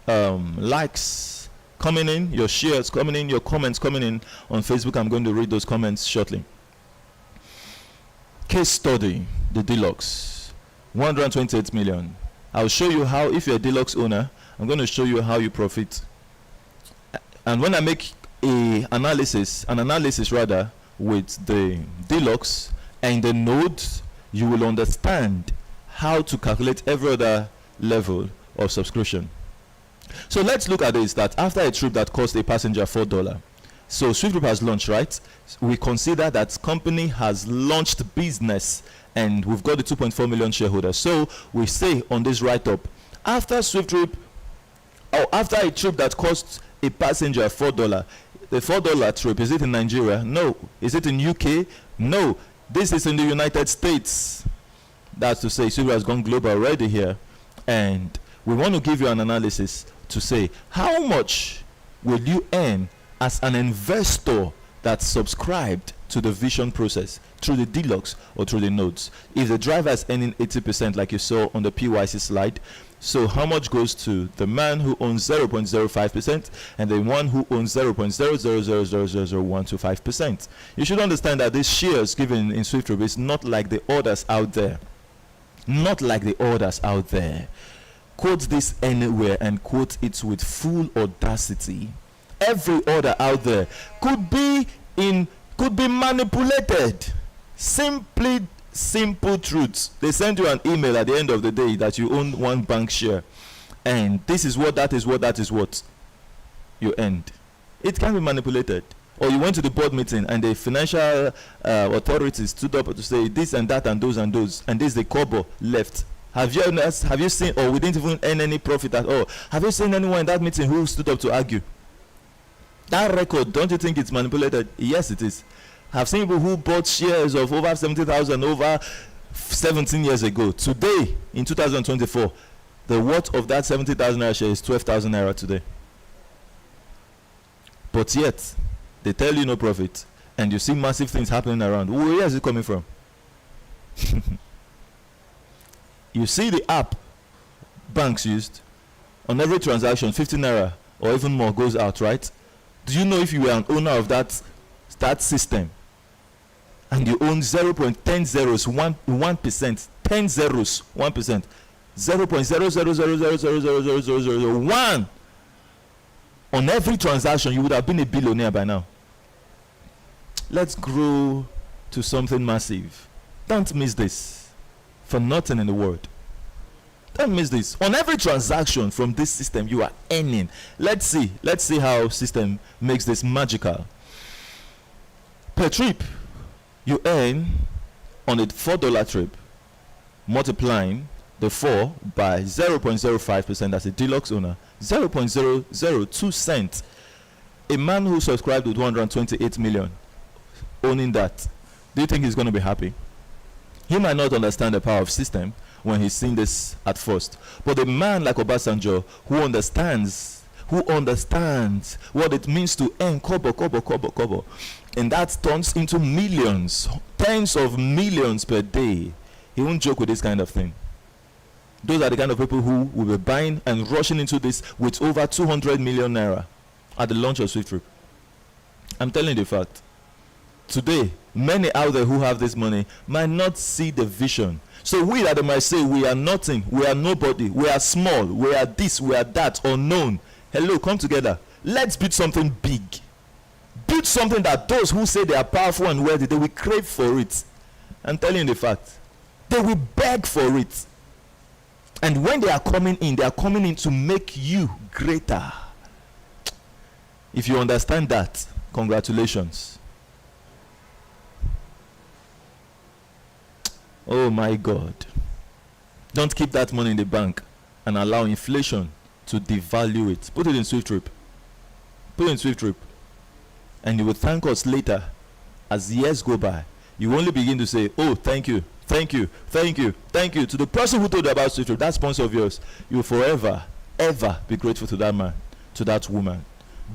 likes coming in, your shares coming in, your comments coming in on Facebook. I'm going to read those comments shortly. Case study, the Deluxe, 128 million. I'll show you how, if you're a Deluxe owner, I'm going to show you how you profit. And when I make an analysis rather, with the Deluxe and the nodes, you will understand how to calculate every other level of subscription. So let's look at this, that after a trip that cost a passenger $4, so SWIFTtrip has launched, right? We consider that company has launched business, and we've got the 2.4 million shareholders. So we say on this write-up, after SWIFTtrip, or after a trip that costs a passenger $4, the $4 trip, is it in Nigeria? No. Is it in UK? No. This is in the United States. That's to say, SWIFTtrip has gone global already here, and we want to give you an analysis to say how much will you earn as an investor that subscribed to the vision process through the Deluxe or through the nodes. If the driver is earning 80%, like you saw on the PYC slide, so how much goes to the man who owns 0.05% and the one who owns 0.000000125%? You should understand that these shares given in SWIFTtrip is not like the orders out there. Not like the orders out there. Quote this anywhere and quote it with full audacity. Every order out there could be manipulated. Simple truths. They send you an email at the end of the day that you own one bank share, and this is what, that is what you earned. It can be manipulated. Or you went to the board meeting and the financial authorities stood up to say this and that and those, and this the kobo left. Have you seen, or we didn't even earn any profit at all? Have you seen anyone in that meeting who stood up to argue? That record, don't you think it's manipulated? Yes, it is. I've seen people who bought shares of over 70,000 over 17 years ago. Today, in 2024, the worth of that 70,000 naira share is 12,000 naira today. But yet, they tell you no profit, and you see massive things happening around. Where is it coming from? You see the app banks used on every transaction, 50 naira or even more goes out, right? Do you know if you were an owner of that system and you own 0.10 zeros 1%, 10 zeros 1%, 0.000000001 on every transaction, you would have been a billionaire by now. Let's grow to something massive. Don't miss this for nothing in the world. Don't miss this. On every transaction from this system, you are earning. Let's see how system makes this magical. Per trip, you earn on a $4 trip, multiplying the 4 by 0.05% as a Deluxe owner, 0.002 cents. A man who subscribed with 128 million owning that, do you think he's going to be happy? He might not understand the power of system when he's seen this at first, but a man like Obasanjo who understands what it means to earn kobo, and that turns into millions, tens of millions per day, he won't joke with this kind of thing. Those are the kind of people who will be buying and rushing into this with over 200 million naira at the launch of SWIFTtrip. I'm telling you the fact. Today, many out there who have this money might not see the vision. So we that they might say we are nothing, we are nobody, we are small, we are this, we are that, unknown. Hello, come together. Let's build something big. Build something that those who say they are powerful and wealthy, they will crave for it. I'm telling you the fact. They will beg for it. And when they are coming in to make you greater. If you understand that, congratulations. Oh my God. Don't keep that money in the bank and allow inflation to devalue it. Put it in SWIFTtrip. Put it in SWIFTtrip. And you will thank us later as years go by. You only begin to say, oh, thank you, thank you, thank you, thank you to the person who told you about SWIFTtrip, that sponsor of yours. You will forever, ever be grateful to that man, to that woman.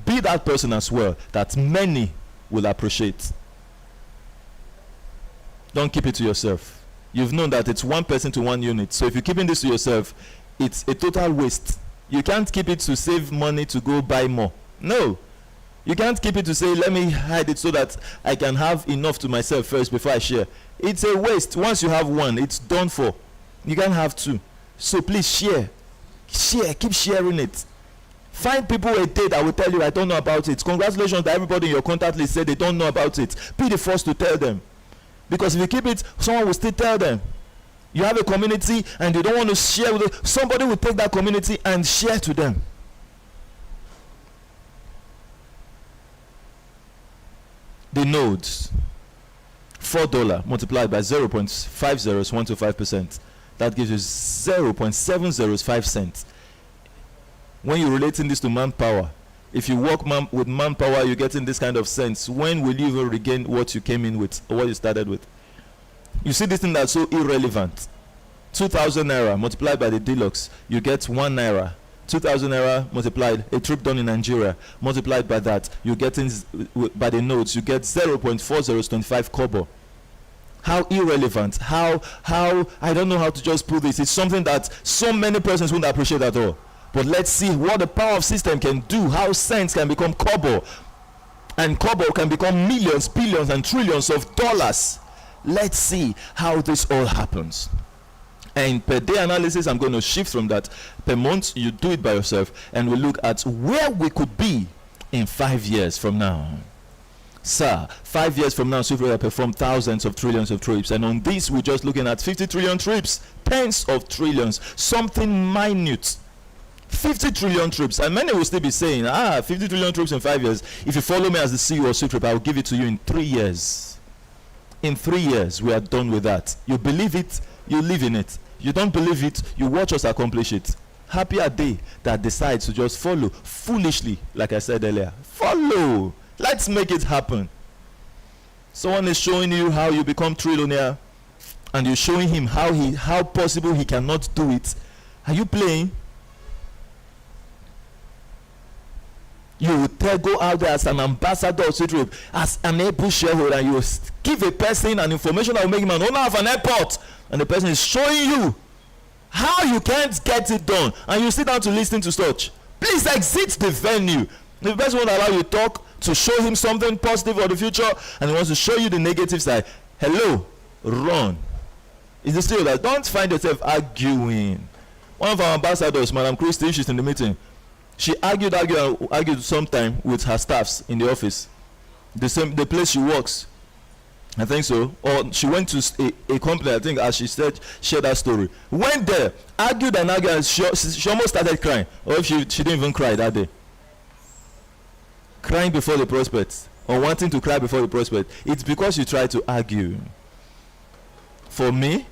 Be that person as well that many will appreciate. Don't keep it to yourself. You've known that it's one person to one unit. So if you're keeping this to yourself, it's a total waste. You can't keep it to save money to go buy more. No. You can't keep it to say, let me hide it so that I can have enough to myself first before I share. It's a waste. Once you have one, it's done for. You can't have two. So please share. Share. Keep sharing it. Find people a day that will tell you, I don't know about it. Congratulations that everybody in your contact list said they don't know about it. Be the first to tell them. Because if you keep it, someone will still tell them. You have a community and you don't want to share with it. Somebody will take that community and share to them. The nodes, $4 multiplied by 0.50 that gives you 0.705 cents. When you're relating this to manpower, if you work with manpower, you're getting this kind of sense. When will you even regain what you came in with or what you started with? You see this thing that's so irrelevant. 2,000 naira multiplied by the deluxe, you get 1 naira. 2,000 naira multiplied, a trip done in Nigeria, multiplied by that, you get in by the notes, you get 0.4025 kobo. How irrelevant, how I don't know how to just put this. It's something that so many persons wouldn't appreciate at all. But let's see what the power of system can do, how cents can become kobo, and kobo can become millions, billions, and trillions of dollars. Let's see how this all happens. And per day analysis, I'm going to shift from that. Per month, you do it by yourself, and we look at where we could be in 5 years from now. Sir, 5 years from now, SWIFTtrip will perform thousands of trillions of trips, and on this, we're just looking at 50 trillion trips, tens of trillions, something minute. 50 trillion trips, and many will still be saying, 50 trillion trips in 5 years. If you follow me as the CEO of SWIFTtrip, I will give it to you in 3 years. In 3 years, we are done with that. You believe it, you live in it. You don't believe it, you watch us accomplish it. Happy a day that decides to just follow foolishly, like I said earlier. Follow. Let's make it happen. Someone is showing you how you become trillionaire, and you're showing him how possible he cannot do it. Are you playing? You will go out there as an ambassador of SWIFTtrip, as an able shareholder, and you give a person an information that will make him an owner of an airport, and the person is showing you how you can't get it done, and you sit down to listen to such. Please exit the venue. The person won't allow you to talk, to show him something positive for the future, and he wants to show you the negative side. Hello, run. It's the still that. Don't find yourself arguing. One of our ambassadors, Madam Christie, she's in the meeting. She argued sometime with her staffs in the office, the place she works, I think so, or she went to a company, I think, as she said, shared that story. Went there, argued, and she almost started crying. Or if she didn't even cry that day. Crying before the prospects, or wanting to cry before the prospect. It's because you try to argue. For me,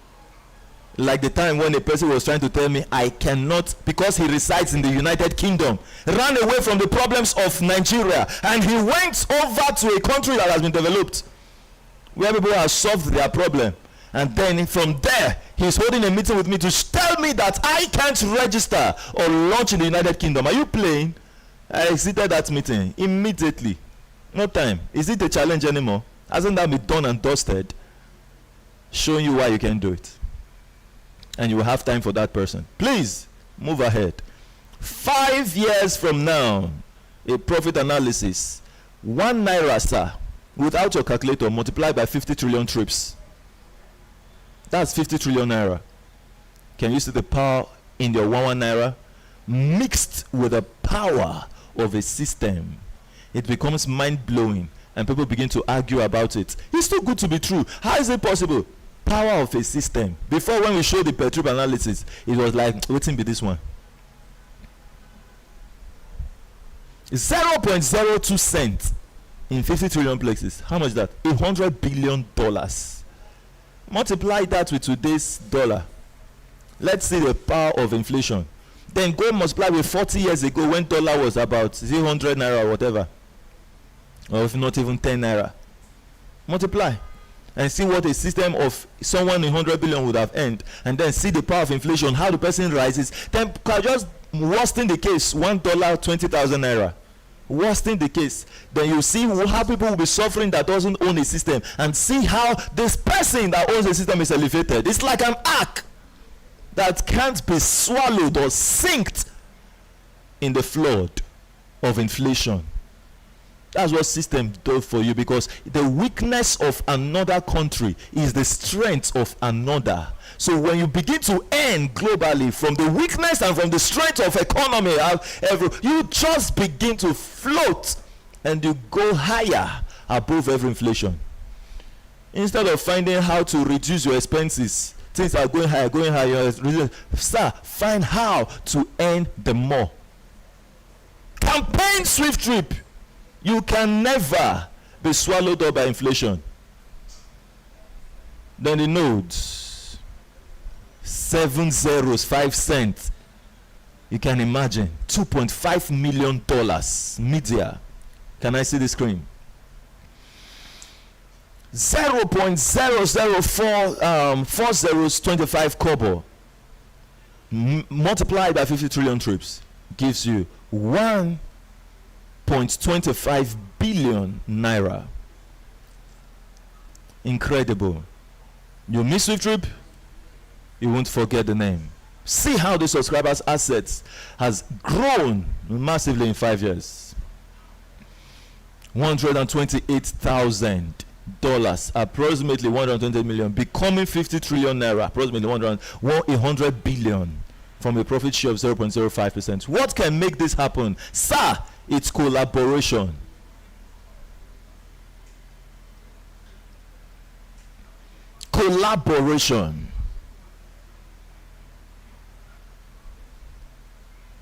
like the time when a person was trying to tell me I cannot, because he resides in the United Kingdom, ran away from the problems of Nigeria, and he went over to a country that has been developed, where people have solved their problem, and then from there he's holding a meeting with me to tell me that I can't register or launch in the United Kingdom. Are you playing? I exited that meeting immediately. No time. Is it a challenge anymore? Hasn't that been done and dusted? Showing you why you can do it, and you will have time for that person. Please move ahead. 5 years from now, a profit analysis, 1 naira, sir, without your calculator, multiplied by 50 trillion trips. That's 50 trillion naira. Can you see the power in your 1 naira mixed with the power of a system? It becomes mind-blowing, and people begin to argue about it. It's too good to be true. How is it possible? Power of a system. Before, when we showed the per trip analysis, it was like, waiting be this one. 0.02 cents in 50 trillion places. How much is that? $100 billion. Multiply that with today's dollar. Let's see the power of inflation. Then go multiply with 40 years ago, when dollar was about 100 naira or whatever, or if not even 10 naira. Multiply and see what a system of someone in 100 billion would have earned, and then see the power of inflation, how the person rises. Then just worst in the case, $1, 20,000 naira. Worst in the case, then you see how people will be suffering that doesn't own a system, and see how this person that owns a system is elevated. It's like an ark. that can't be swallowed or sinked in the flood of inflation. That's what system does for you, because the weakness of another country is the strength of another. So when you begin to earn globally from the weakness and from the strength of economy, you just begin to float and you go higher above every inflation. Instead of finding how to reduce your expenses, things are going higher. Sir, find how to earn the more. Campaign SWIFTtrip. You can never be swallowed up by inflation. Then the nodes, 7 zeros, 5 cents. You can imagine $2.5 million media. Can I see the screen? 0.004 zeros, 25 kobo multiplied by 50 trillion trips gives you 1.25 billion naira. Incredible. You miss SWIFTtrip, you won't forget the name. See how the subscribers' assets has grown massively in 5 years. $128,000, approximately 120 million, becoming 50 trillion naira, approximately 100 billion, from a profit share of 0.05%. What can make this happen? Sir, it's collaboration. Collaboration.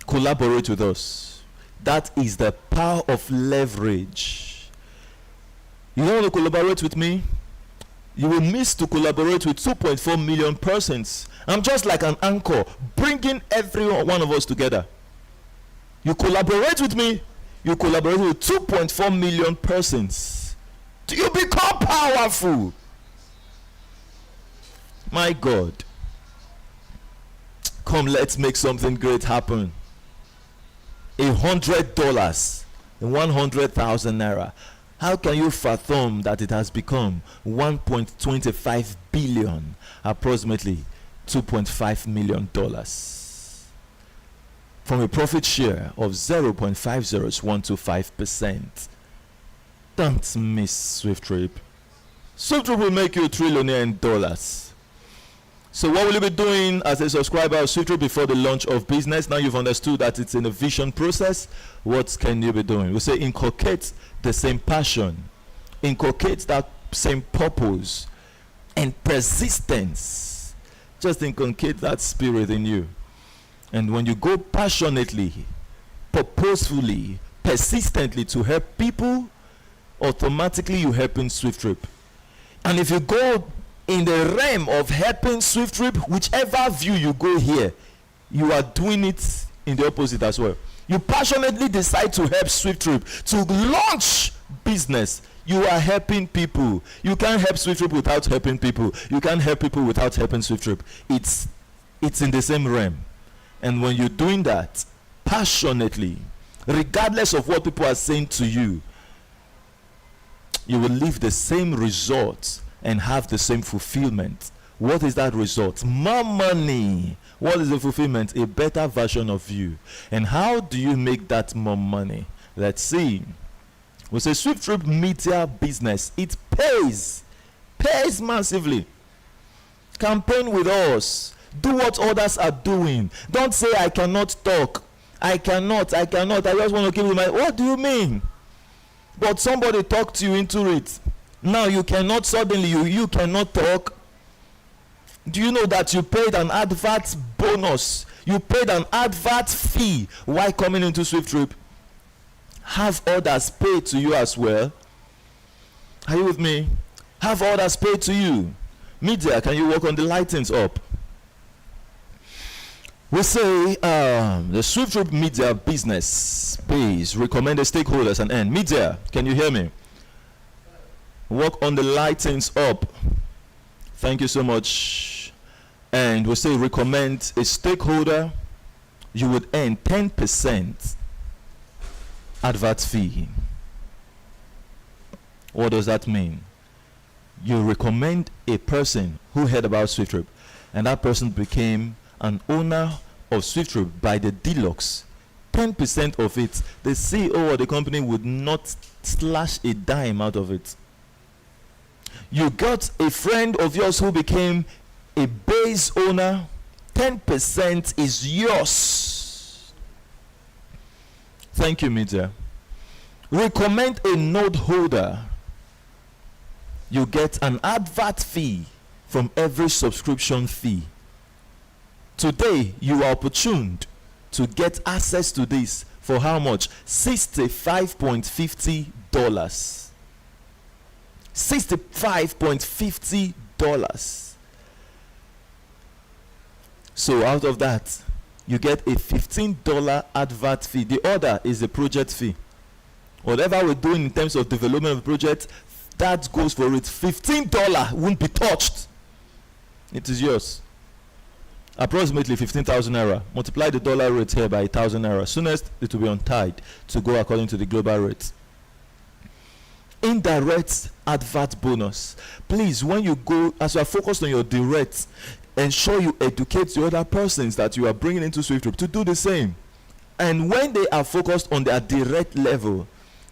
Collaborate with us. That is the power of leverage. You don't want to collaborate with me? You will miss to collaborate with 2.4 million persons. I'm just like an anchor, bringing every one of us together. You collaborate with me, you collaborate with 2.4 million persons. You become powerful. My God. Come, let's make something great happen. $100 and 100,000 naira. How can you fathom that it has become 1.25 billion, approximately $2.5 million, from a profit share of 0.50125%? Don't miss SWIFTtrip. SWIFTtrip will make you a trillionaire in dollars. So what will you be doing as a subscriber of SWIFTtrip before the launch of business? Now you've understood that it's in a vision process. What can you be doing? We say inculcate the same passion, inculcate that same purpose and persistence. Just inculcate that spirit in you. And when you go passionately, purposefully, persistently to help people, automatically you help in SWIFTtrip. And if you go in the realm of helping SWIFTtrip, whichever view you go here, you are doing it in the opposite as well. You passionately decide to help SWIFTtrip to launch business. You are helping people. You can't help SWIFTtrip without helping people. You can't help people without helping SWIFTtrip. It's in the same realm. And when you're doing that passionately, regardless of what people are saying to you, you will leave the same results and have the same fulfillment. What is that result? More money. What is the fulfillment? A better version of you. And how do you make that more money? Let's see. We say SWIFTtrip media business. It pays massively. Campaign with us. Do what others are doing. Don't say I cannot talk. I cannot. I just want to keep with my. What do you mean? But somebody talked you into it. Now you cannot suddenly, you cannot talk. Do you know that you paid an advert bonus? You paid an advert fee while coming into SWIFTtrip. Have others pay to you as well. Are you with me? Have others pay to you. Media, can you work on the lightings up? We say the SWIFTtrip media business pays. Recommended stakeholders and end. Media, can you hear me? Work on the lightings up. Thank you so much. And we say recommend a stakeholder. You would earn 10% advert fee. What does that mean? You recommend a person who heard about SWIFTtrip, and that person became an owner of SWIFTtrip by the deluxe, 10% of it, the CEO of the company would not slash a dime out of it. You got a friend of yours who became a base owner, 10% is yours. Thank you, media. Recommend a node holder. You get an advert fee from every subscription fee. Today, you are opportuned to get access to this for how much? $65.50. $65.50. So out of that, you get a $15 advert fee. The other is a project fee. Whatever we're doing in terms of development of the project, that goes for it. $15 won't be touched. It is yours. Approximately 15,000 naira. Multiply the dollar rate here by 1,000 naira. Soonest it will be untied to go according to the global rate. Indirect advert bonus. Please, when you go, as you are focused on your direct, ensure you educate the other persons that you are bringing into SWIFTtrip to do the same. And when they are focused on their direct level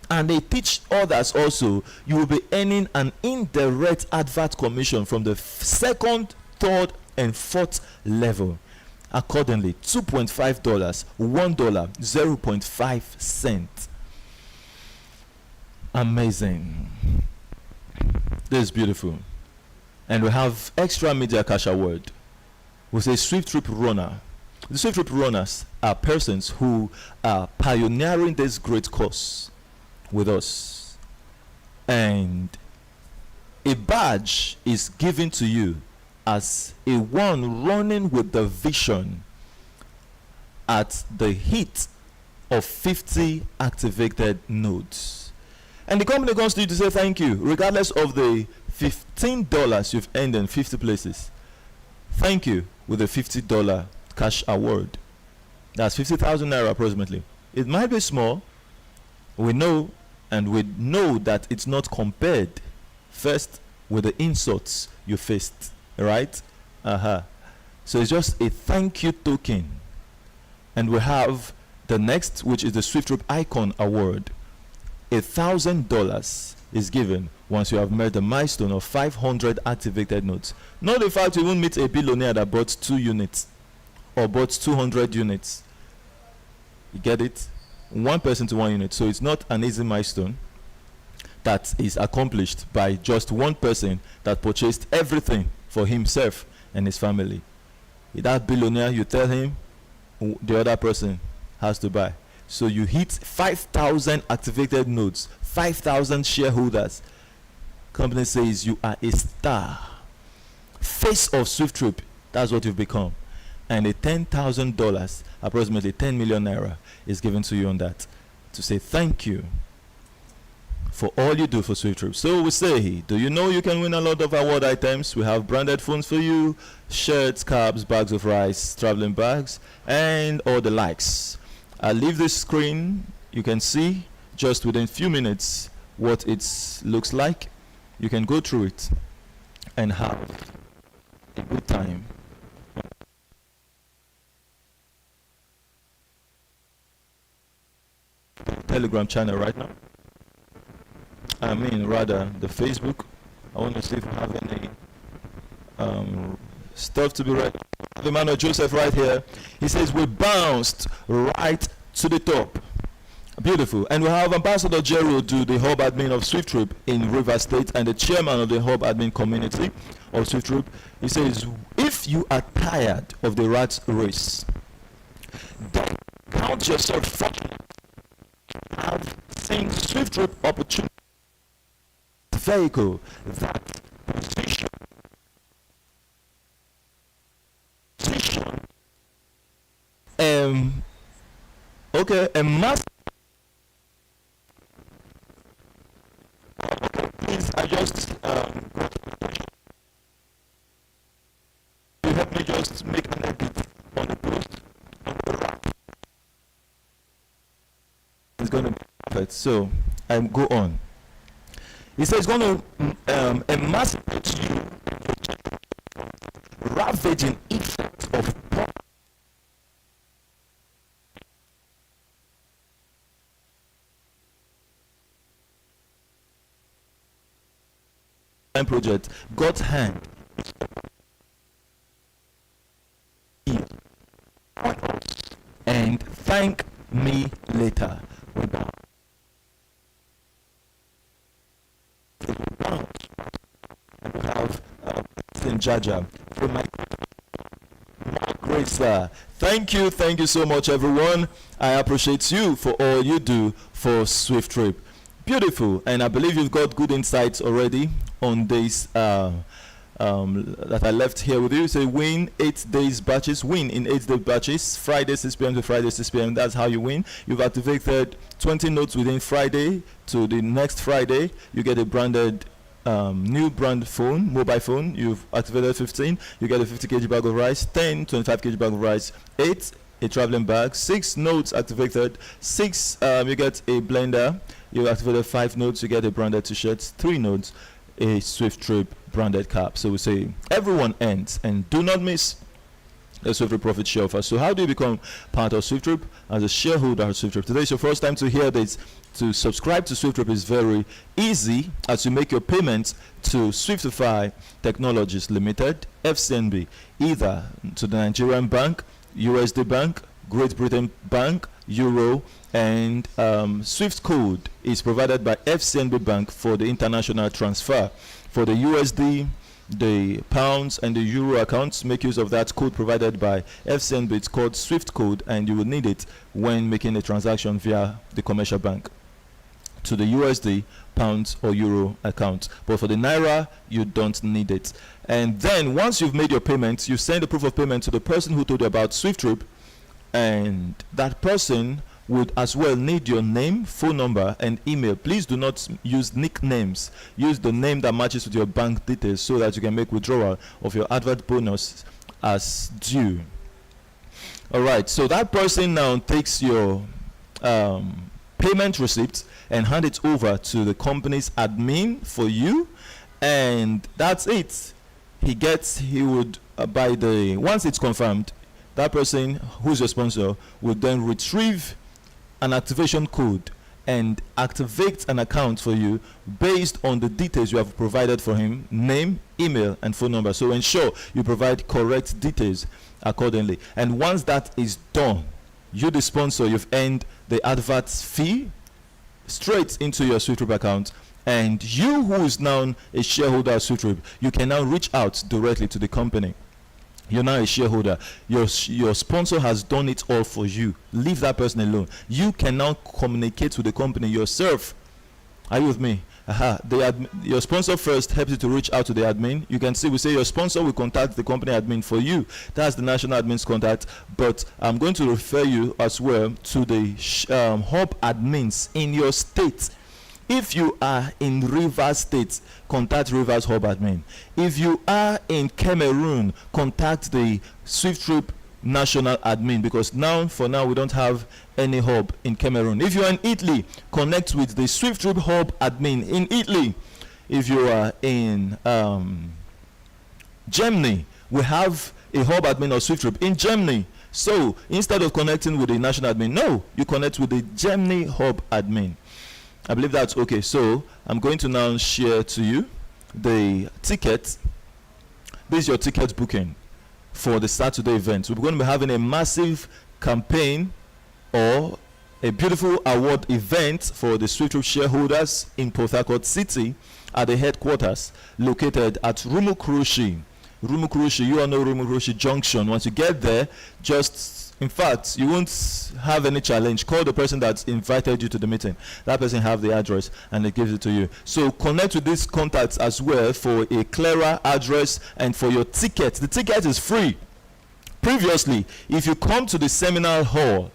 and they teach others also, you will be earning an indirect advert commission from the second, third, and fourth level. Accordingly, $2.5, $1, 0.5 cent. Amazing. This is beautiful. And we have extra media cash award. We say SWIFTtrip runner. The SWIFTtrip runners are persons who are pioneering this great course with us. And a badge is given to you as a one running with the vision at the heat of 50 activated nodes. And the company comes to you to say thank you, regardless of the $15 you've earned in 50 places. Thank you with a $50 cash award. That's 50,000 naira approximately. It might be small. We know, and we know that it's not compared first with the insults you faced, right? So it's just a thank you token. And we have the next, which is the SWIFTtrip Icon Award. $1,000 is given once you have met the milestone of 500 activated nodes. Not the fact you won't meet a billionaire that bought 2 units or bought 200 units. You get it? 1 person to 1 unit. So it's not an easy milestone that is accomplished by just 1 person that purchased everything for himself and his family. That billionaire, you tell him the other person has to buy. So you hit 5,000 activated nodes, 5,000 shareholders. Company says you are a star. Face of SWIFTtrip, that's what you've become. And a $10,000, approximately 10 million naira, is given to you on that to say thank you for all you do for SWIFTtrip. So we say, do you know you can win a lot of award items? We have branded phones for you, shirts, caps, bags of rice, traveling bags, and all the likes. I'll leave this screen. You can see just within a few minutes what it looks like. You can go through it and have a good time. Telegram channel right now. I mean, rather the Facebook. I want to see if we have any stuff to be read. The man of Joseph right here. He says we bounced right to the top. Beautiful. And we have Ambassador Jerry Odu, the hub admin of SWIFTtrip in River State and the chairman of the hub admin community of SWIFTtrip. He says, if you are tired of the rat race, then count yourself fortunate to have seen SWIFTtrip opportunity vehicle that position okay, a mass. Okay, please, I just got you help me just make an edit on the post on the right. It's gonna be perfect. So I go on. He says it's gonna emasculate you, ravaging effect of project, God's hand. And thank me later. And we have St. Jaja from my great sir. Thank you so much, everyone. I appreciate you for all you do for SWIFTtrip. Beautiful, and I believe you've got good insights already on this that I left here with you. So win 8 days batches, win in 8 day batches, Friday 6 p.m. to Friday 6 p.m. That's how you win. You've activated 20 notes within Friday to the next Friday. You get a branded new brand phone, mobile phone. You've activated 15. You get a 50 kg bag of rice, 10 25 kg bag of rice, 8 a traveling bag, 6 notes activated, 6 you get a blender. You activated 5 notes, you get a branded t-shirt, 3 notes, a SWIFTtrip branded cap. So we say everyone ends, and do not miss the SWIFTtrip profit share offer. So how do you become part of SWIFTtrip as a shareholder of SWIFTtrip? Today is your first time to hear this. To subscribe to SWIFTtrip is very easy as you make your payments to Swiftify Technologies Limited, FCNB, either to the Nigerian Bank, USD Bank, Great Britain Bank, Euro, and Swift code is provided by FCNB Bank for the international transfer. For the USD, the pounds, and the euro accounts, make use of that code provided by FCNB. It's called Swift code, and you will need it when making a transaction via the commercial bank to the USD, pounds, or euro account. But for the naira, you don't need it. And then once you've made your payments, you send a proof of payment to the person who told you about SWIFTtrip, and that person would as well need your name, phone number, and email. Please do not use nicknames. Use the name that matches with your bank details so that you can make withdrawal of your advert bonus as due. Alright, so that person now takes your payment receipt and hand it over to the company's admin for you, and that's it. He would once it's confirmed, that person who's your sponsor will then retrieve an activation code and activate an account for you based on the details you have provided for him: name, email, and phone number. So ensure you provide correct details accordingly. And once that is done, you, the sponsor, you've earned the advert fee straight into your SWIFTtrip account. And you, who is now a shareholder of SWIFTtrip, you can now reach out directly to the company. You're now a shareholder. Your sponsor has done it all for you. Leave that person alone. You can now communicate with the company yourself. Are you with me? Your sponsor first helps you to reach out to the admin. You can see we say your sponsor will contact the company admin for you. That's the national admin's contact. But I'm going to refer you as well to the hub admins in your state. If you are in Rivers State, contact Rivers Hub Admin. If you are in Cameroon, contact the SWIFTtrip National Admin, because for now we don't have any hub in Cameroon. If you are in Italy, connect with the SWIFTtrip Hub Admin in Italy. If you are in Germany, we have a hub admin of SWIFTtrip in Germany. So instead of connecting with the national admin, no, you connect with the Germany Hub Admin. I believe that's okay. So I'm going to now share to you the ticket. This is your ticket booking for the Saturday event. We're going to be having a massive campaign or a beautiful award event for the SWIFTtrip shareholders in Port Harcourt City at the headquarters located at Rumukurushi. You all know Rumukurushi Junction. Once you get there, in fact, you won't have any challenge. Call the person that invited you to the meeting. That person have the address and they gives it to you. So connect with these contacts as well for a clearer address and for your ticket. The ticket is free. Previously, if you come to the seminar hall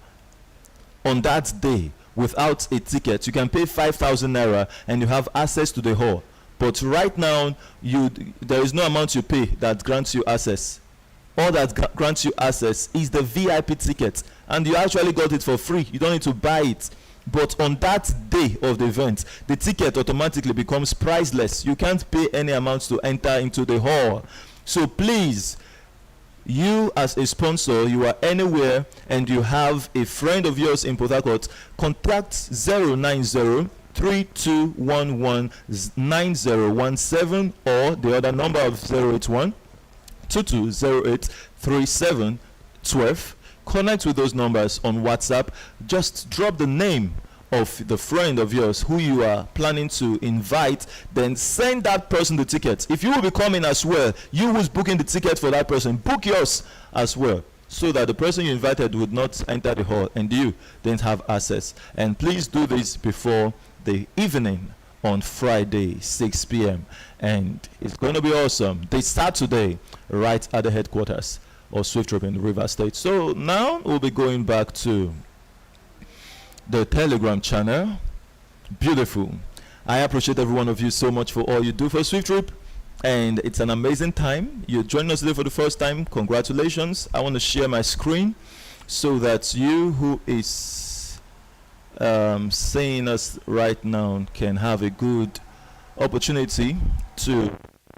on that day without a ticket, you can pay 5,000 naira and you have access to the hall. But right now, there is no amount you pay that grants you access. All that grants you access is the VIP ticket, and you actually got it for free. You don't need to buy it. But on that day of the event, the ticket automatically becomes priceless. You can't pay any amount to enter into the hall. So please, you as a sponsor, you are anywhere and you have a friend of yours in Port Harcourt, contact 090 32119017, or the other number of 081 22083712. Connect with those numbers on WhatsApp. Just drop the name of the friend of yours who you are planning to invite, then send that person the ticket. If you will be coming as well, you who's booking the ticket for that person, book yours as well, so that the person you invited would not enter the hall and you didn't have access. And please do this before the evening on Friday, 6 p.m. And it's going to be awesome. They start today right at the headquarters of SWIFTtrip in Rivers State. So now we'll be going back to the Telegram channel. Beautiful. I appreciate every one of you so much for all you do for SWIFTtrip, and it's an amazing time. You're joining us today for the first time. Congratulations. I want to share my screen so that you who is seeing us right now can have a good opportunity to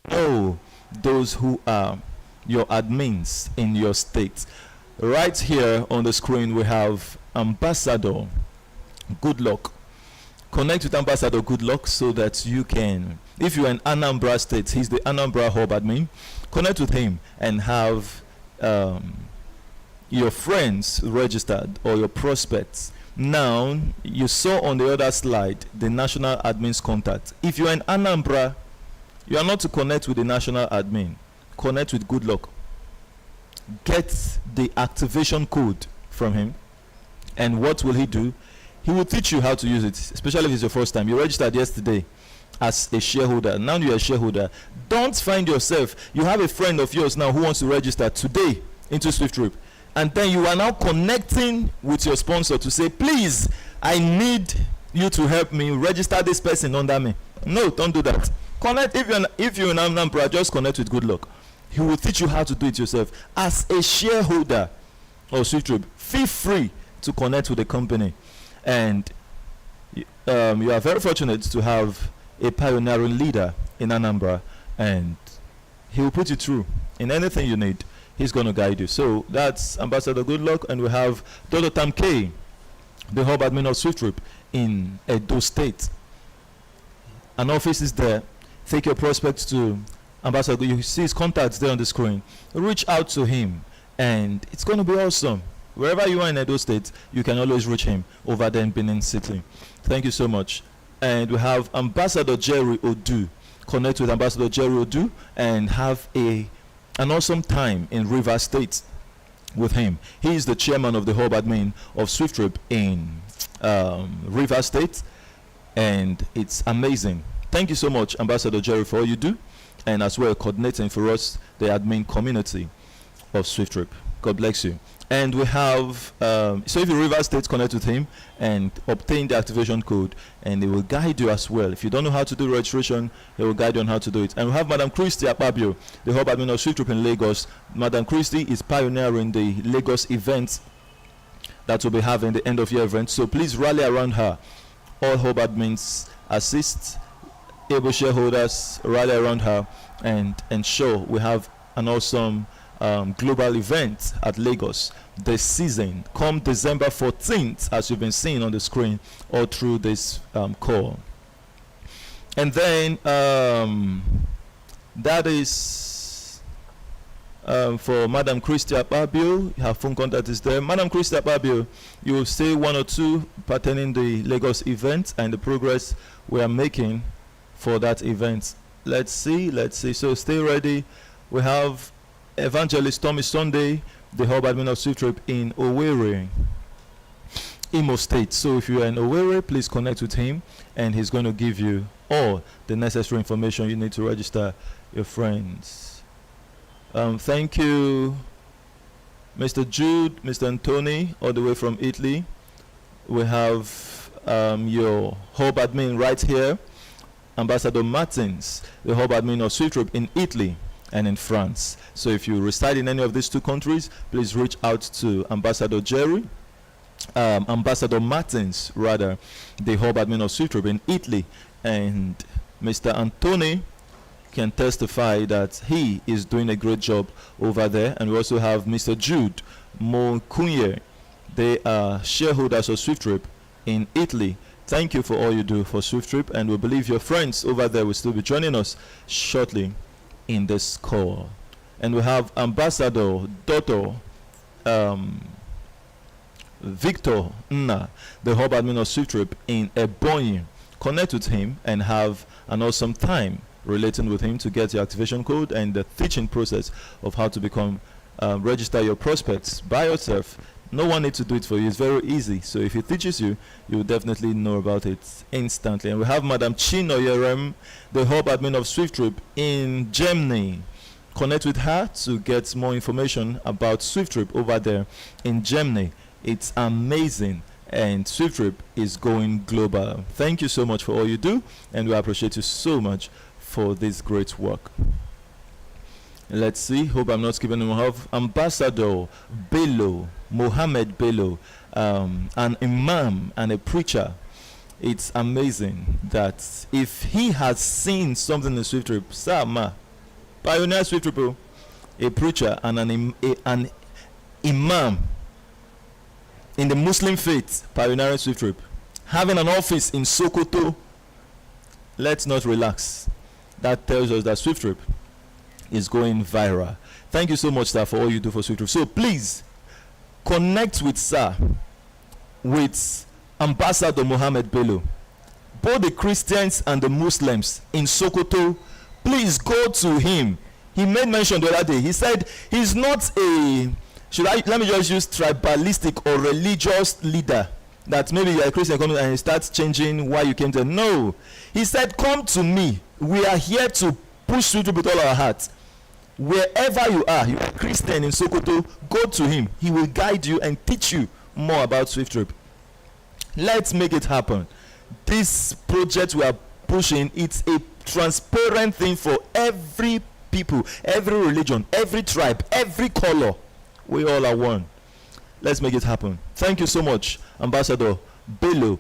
know those who are your admins in your state. Right here on the screen we have Ambassador Good Luck. Connect with Ambassador Good Luck so that you can, if you're in Anambra State, he's the Anambra Hub admin, connect with him and have your friends registered or your prospects. Now, you saw on the other slide the national admin's contact. If you're in Anambra, you are not to connect with the national admin. Connect with Good Luck. Get the activation code from him. And what will he do? He will teach you how to use it, especially if it's your first time. You registered yesterday as a shareholder. Now you're a shareholder. Don't find yourself, you have a friend of yours now who wants to register today into SWIFTtrip, and then you are now connecting with your sponsor to say, please, I need you to help me register this person under me. No, don't do that. Connect. If you're in Anambra, just connect with Good Luck. He will teach you how to do it yourself. As a shareholder of SWIFTtrip, feel free to connect with the company. And you are very fortunate to have a pioneering leader in Anambra, and he will put you through in anything you need. He's going to guide you. So that's Ambassador Good Luck, and we have Dr. Tam K, the hub admin of SWIFTtrip in Edo State. An office is there. Take your prospects to Ambassador. You see his contacts there on the screen. Reach out to him, and it's going to be awesome. Wherever you are in Edo State, you can always reach him over there in Benin City. Thank you so much. And we have Ambassador Jerry Odu. Connect with Ambassador Jerry Odu and have an awesome time in Rivers State with him. He is the chairman of the hub admin of SWIFTtrip in Rivers State, and it's amazing. Thank you so much, Ambassador Jerry, for all you do, and as well coordinating for us the admin community of SWIFTtrip. God bless you. And we have, so if you Rivers State, connect with him and obtain the activation code, and he will guide you as well. If you don't know how to do registration, he will guide you on how to do it. And we have Madam Christy Akpabio, the hub admin of SWIFTtrip in Lagos. Madam Christy is pioneering the Lagos events that will be having the end of year event. So please rally around her. All hub admins assist, able shareholders rally around her and ensure we have an awesome global event at Lagos this season, come December 14th, as you've been seeing on the screen all through this call. And then that is for Madam Christy Akpabio. Her phone contact is there. Madam Christy Akpabio, you will say one or two pertaining the Lagos event and the progress we are making for that event. Let's see. So stay ready. We have Evangelist Tommy Sunday, the hub admin of SWIFTtrip in Owerri, Imo State. So if you are in Owerri, please connect with him, and he's going to give you all the necessary information you need to register your friends. Thank you, Mr. Jude, Mr. Antoni, all the way from Italy. We have your hub admin right here, Ambassador Martins, the hub admin of SWIFTtrip in Italy and in France. So if you reside in any of these two countries, please reach out to Ambassador Jerry, Ambassador Martins rather, the hub admin of SWIFTtrip in Italy, and Mr. Antoni can testify that he is doing a great job over there. And we also have Mr. Jude Mokunye. They are shareholders of SWIFTtrip in Italy, Thank you for all you do for SWIFTtrip, and we believe your friends over there will still be joining us shortly in this call. And we have Ambassador Dr. Um, Victor Nna, the hub admin of SWIFTtrip in Ebonyi. Connect with him and have an awesome time relating with him to get your activation code and the teaching process of how to become register your prospects by yourself. No one needs to do it for you. It's very easy. So if he teaches you, you will definitely know about it instantly. And we have Madam Chino Yerem, the hub admin of SWIFTtrip in Germany. Connect with her to get more information about SWIFTtrip over there in Germany. It's amazing, and SWIFTtrip is going global. Thank you so much for all you do, and we appreciate you so much for this great work. Let's see. Hope I'm not skipping anyone. Have Ambassador Bello, Mohammed Bello, an imam and a preacher. It's amazing that if he has seen something in SWIFTtrip, Sama, pioneer SWIFTtrip, a preacher and an imam in the Muslim faith, pioneering SWIFTtrip, having an office in Sokoto, let's not relax. That tells us that SWIFTtrip is going viral. Thank you so much, sir, for all you do for SWIFTtrip. So please connect with sir, with Ambassador Mohammed Bello, both the Christians and the Muslims in Sokoto. Please go to him. He made mention the other day. He said he's not a, let me just use tribalistic or religious leader, that maybe you're a Christian coming and he starts changing why you came there. No. He said, come to me. We are here to push SWIFTtrip with all our heart. Wherever you are a Christian in Sokoto, go to him. He will guide you and teach you more about SWIFTtrip. Let's make it happen. This project we are pushing, it's a transparent thing for every people, every religion, every tribe, every color. We all are one. Let's make it happen. Thank you so much, Ambassador Bello.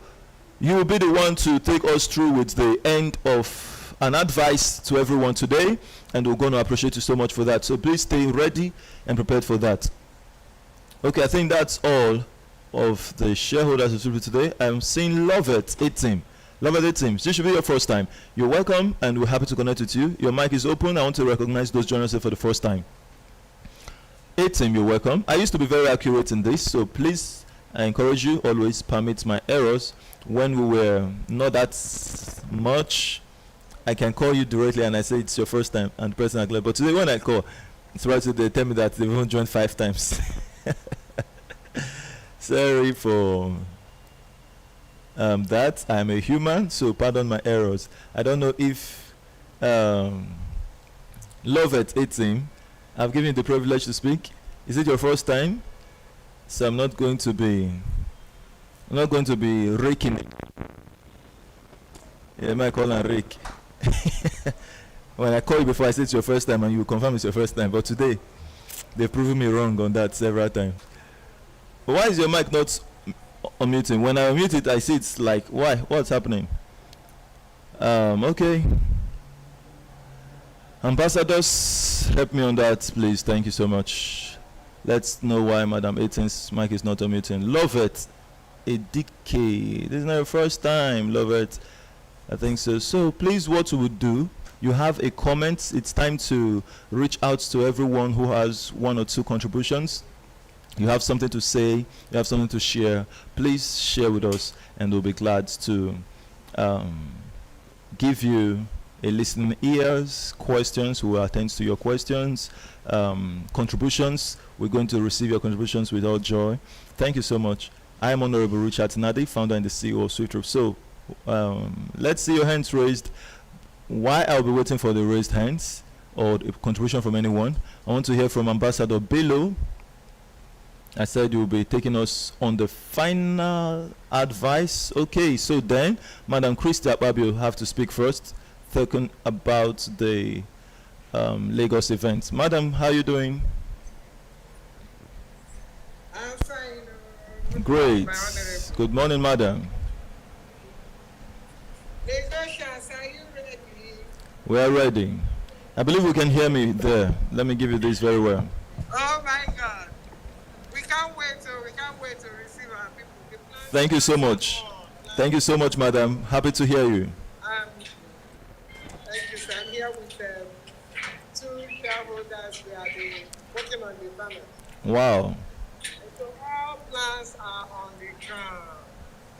You will be the one to take us through with the end of an advice to everyone today, and we're going to appreciate you so much for that. So please stay ready and prepared for that. Okay, I think that's all of the shareholders of SWIFTtrip today. I'm seeing Lovett 18. Lovett 18, this should be your first time. You're welcome, and we're happy to connect with you. Your mic is open. I want to recognize those joining us for the first time. 18, you're welcome. I used to be very accurate in this, so please, I encourage you, always permit my errors. When we were not that much, I can call you directly and I say it's your first time and the person acknowledge. But today when I call, it's right, so they tell me that they won't join 5 times. Sorry for that. I'm a human, so pardon my errors. I don't know if Love at 18, I've given you the privilege to speak. Is it your first time? So I'm not going to be raking it. Yeah, I might call and rake. When I call you before, I say it's your first time and you confirm it's your first time. But today, they've proven me wrong on that several times. But why is your mic not unmuting? When I unmute it, I see it's like, why? What's happening? Okay. Ambassadors, help me on that, please. Thank you so much. Let's know why Madam 18's mic is not unmuting. Love it. A decade. This is not your first time. Love it. I think so. So please, what we would do, you have a comment. It's time to reach out to everyone who has 1 or 2 contributions. You have something to say, you have something to share. Please share with us, and we'll be glad to give you a listening ears. Questions, we will attend to your questions. Contributions, we're going to receive your contributions with all joy. Thank you so much. I am Honorable Richard Nadi, founder and the CEO of SWIFTtrip. So let's see your hands raised. While I'll be waiting for the raised hands or a contribution from anyone, I want to hear from Ambassador Bello. I said you'll be taking us on the final advice. Okay, so then Madam Christy Akpabio will have to speak first, talking about the Lagos event. Madam, how are you doing? I'm fine. Great. Good morning, madam. There's no chance. Are you ready? We are ready. I believe you can hear me there. Let me give you this very well. Oh my God. We can't wait to receive our people. Thank you so much. Thank you so much, madam. Happy to hear you. Um, thank you, sir. I'm here with two shareholders. We are working on the banner. Wow. And so all plans are on the ground.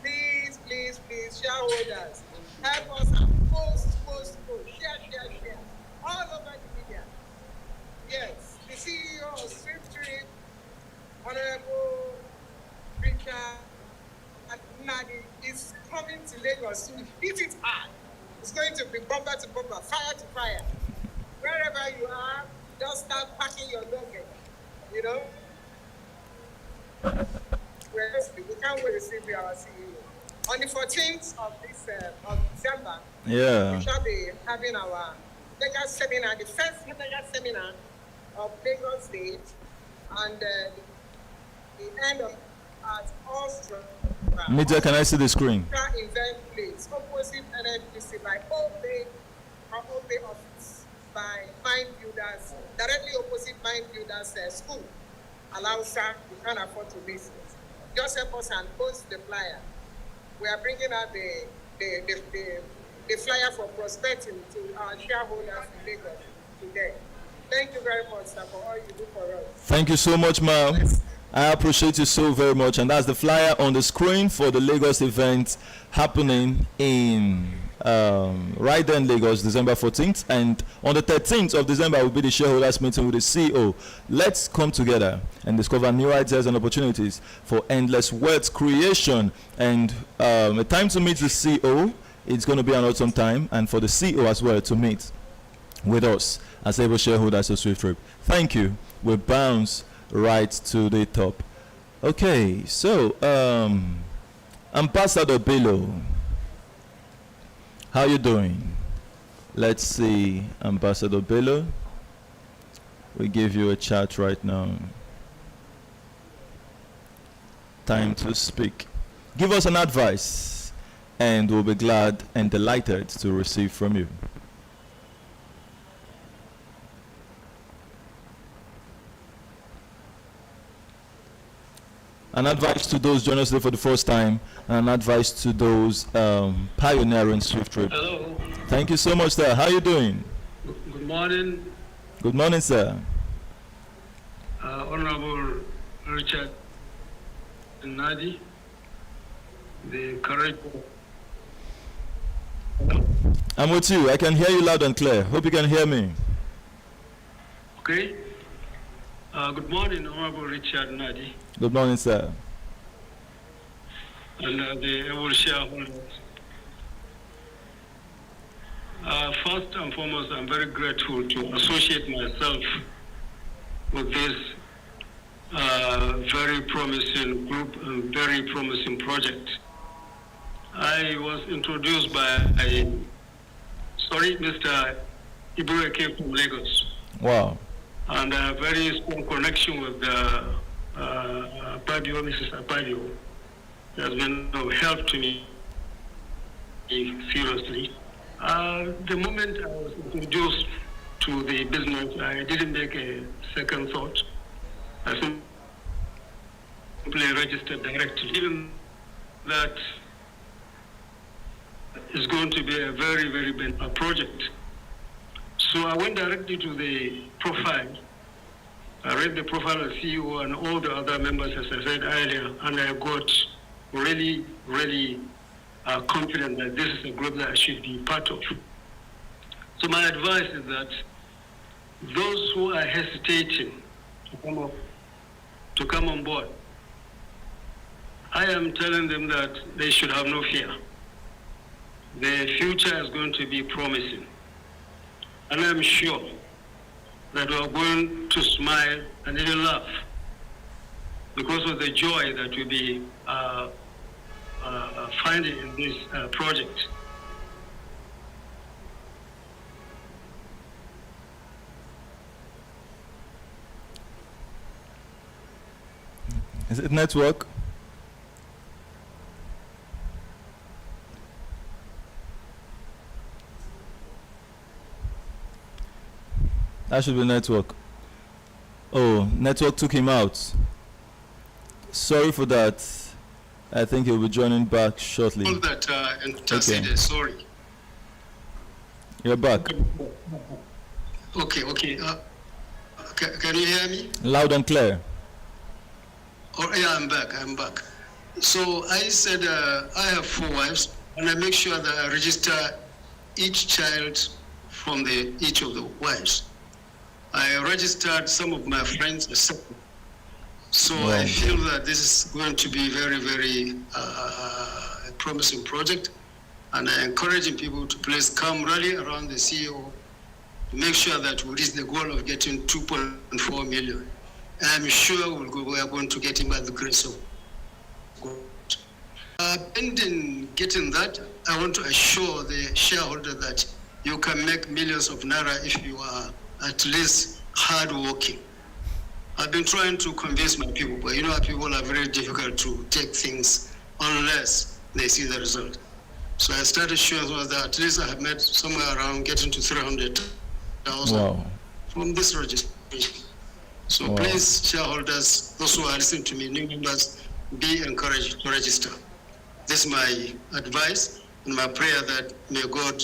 Please, please, please, shareholders, help us and post. Share. All over the media. Yes, the CEO of SWIFTtrip, Honorable Richard Nadi, is coming to Lagos to hit it hard. It's going to be bumper to bumper, fire to fire. Wherever you are, just start packing your luggage. You know? We can't wait to see our CEO. On the 14th of December, Yeah. we shall be having our Lagos seminar, the first Lagos seminar of Lagos State, and the end of at Austria. Media, can I see the screen? Event place opposite NNPC by Obey office by Mind Builders, directly opposite Mind Builders School. Allow sir, you can't afford to miss it. Just help us and post the flyer. We are bringing out the flyer for prospecting to our shareholders in Lagos today. Thank you very much, sir, for all you do for us. Thank you so much, ma'am. I appreciate you so very much. And that's the flyer on the screen for the Lagos event happening in right there in Lagos, December 14th. And on the 13th of December will be the shareholders meeting with the CEO. Let's come together and discover new ideas and opportunities for endless wealth creation. And the time to meet the CEO, it's going to be an awesome time. And for the CEO as well to meet with us as able shareholders of SWIFTtrip. Thank you. We bounce right to the top. Okay, so Ambassador Bello, how you doing? Let's see, Ambassador Bello. We give you a chat right now. Time to speak. Give us an advice, and we'll be glad and delighted to receive from you. An advice to those joining us today for the first time, and an advice to those pioneering SWIFTtrip. Hello. Thank you so much, sir. How are you doing? Good morning, Good morning, sir. Honorable Richard Nadi, the correct. I'm with you. I can hear you loud and clear. Hope you can hear me. Okay. Good morning, Honorable Richard Nadi, Good morning, sir. and the able shareholders. First and foremost, I'm very grateful to associate myself with this very promising group and very promising project. I was introduced by Mr. Ibueke from Lagos, Wow. and a very strong connection with Apadio, Mrs. Apadio. It has been of help to me seriously. The moment I was introduced to the business, I didn't make a second thought. I simply registered directly. Even that is going to be a very, very big project. So I went directly to the profile. I read the profile of CEO and all the other members, as I said earlier, and I got really, really confident that this is a group that I should be part of. So my advice is that those who are hesitating to come on board, I am telling them that they should have no fear. The future is going to be promising. And I'm sure that we are going to smile and even laugh because of the joy that we'll be finding in this project. Is it network? That should be network. Oh, network took him out. Sorry for that. I think he'll be joining back shortly. All that interceded, sorry. You're back. Okay. Can you hear me? Loud and clear. Oh, yeah, I'm back. So I said I have 4 wives, and I make sure that I register each child from each of the wives. I registered some of my friends as separate. So Wow. I feel that this is going to be very, very a promising project, and I'm encouraging people to please come rally around the CEO to make sure that we reach the goal of getting 2.4 million. I'm sure we are going to get him by the grace of God. Pending getting that, I want to assure the shareholder that you can make millions of naira if you are at least hardworking. I've been trying to convince my people, but you know how people are very difficult to take things unless they see the result. So I started showing that at least I have made somewhere around getting to 300,000 Wow. from this registration. So Wow. please, shareholders, those who are listening to me, new members, be encouraged to register. This is my advice and my prayer that may God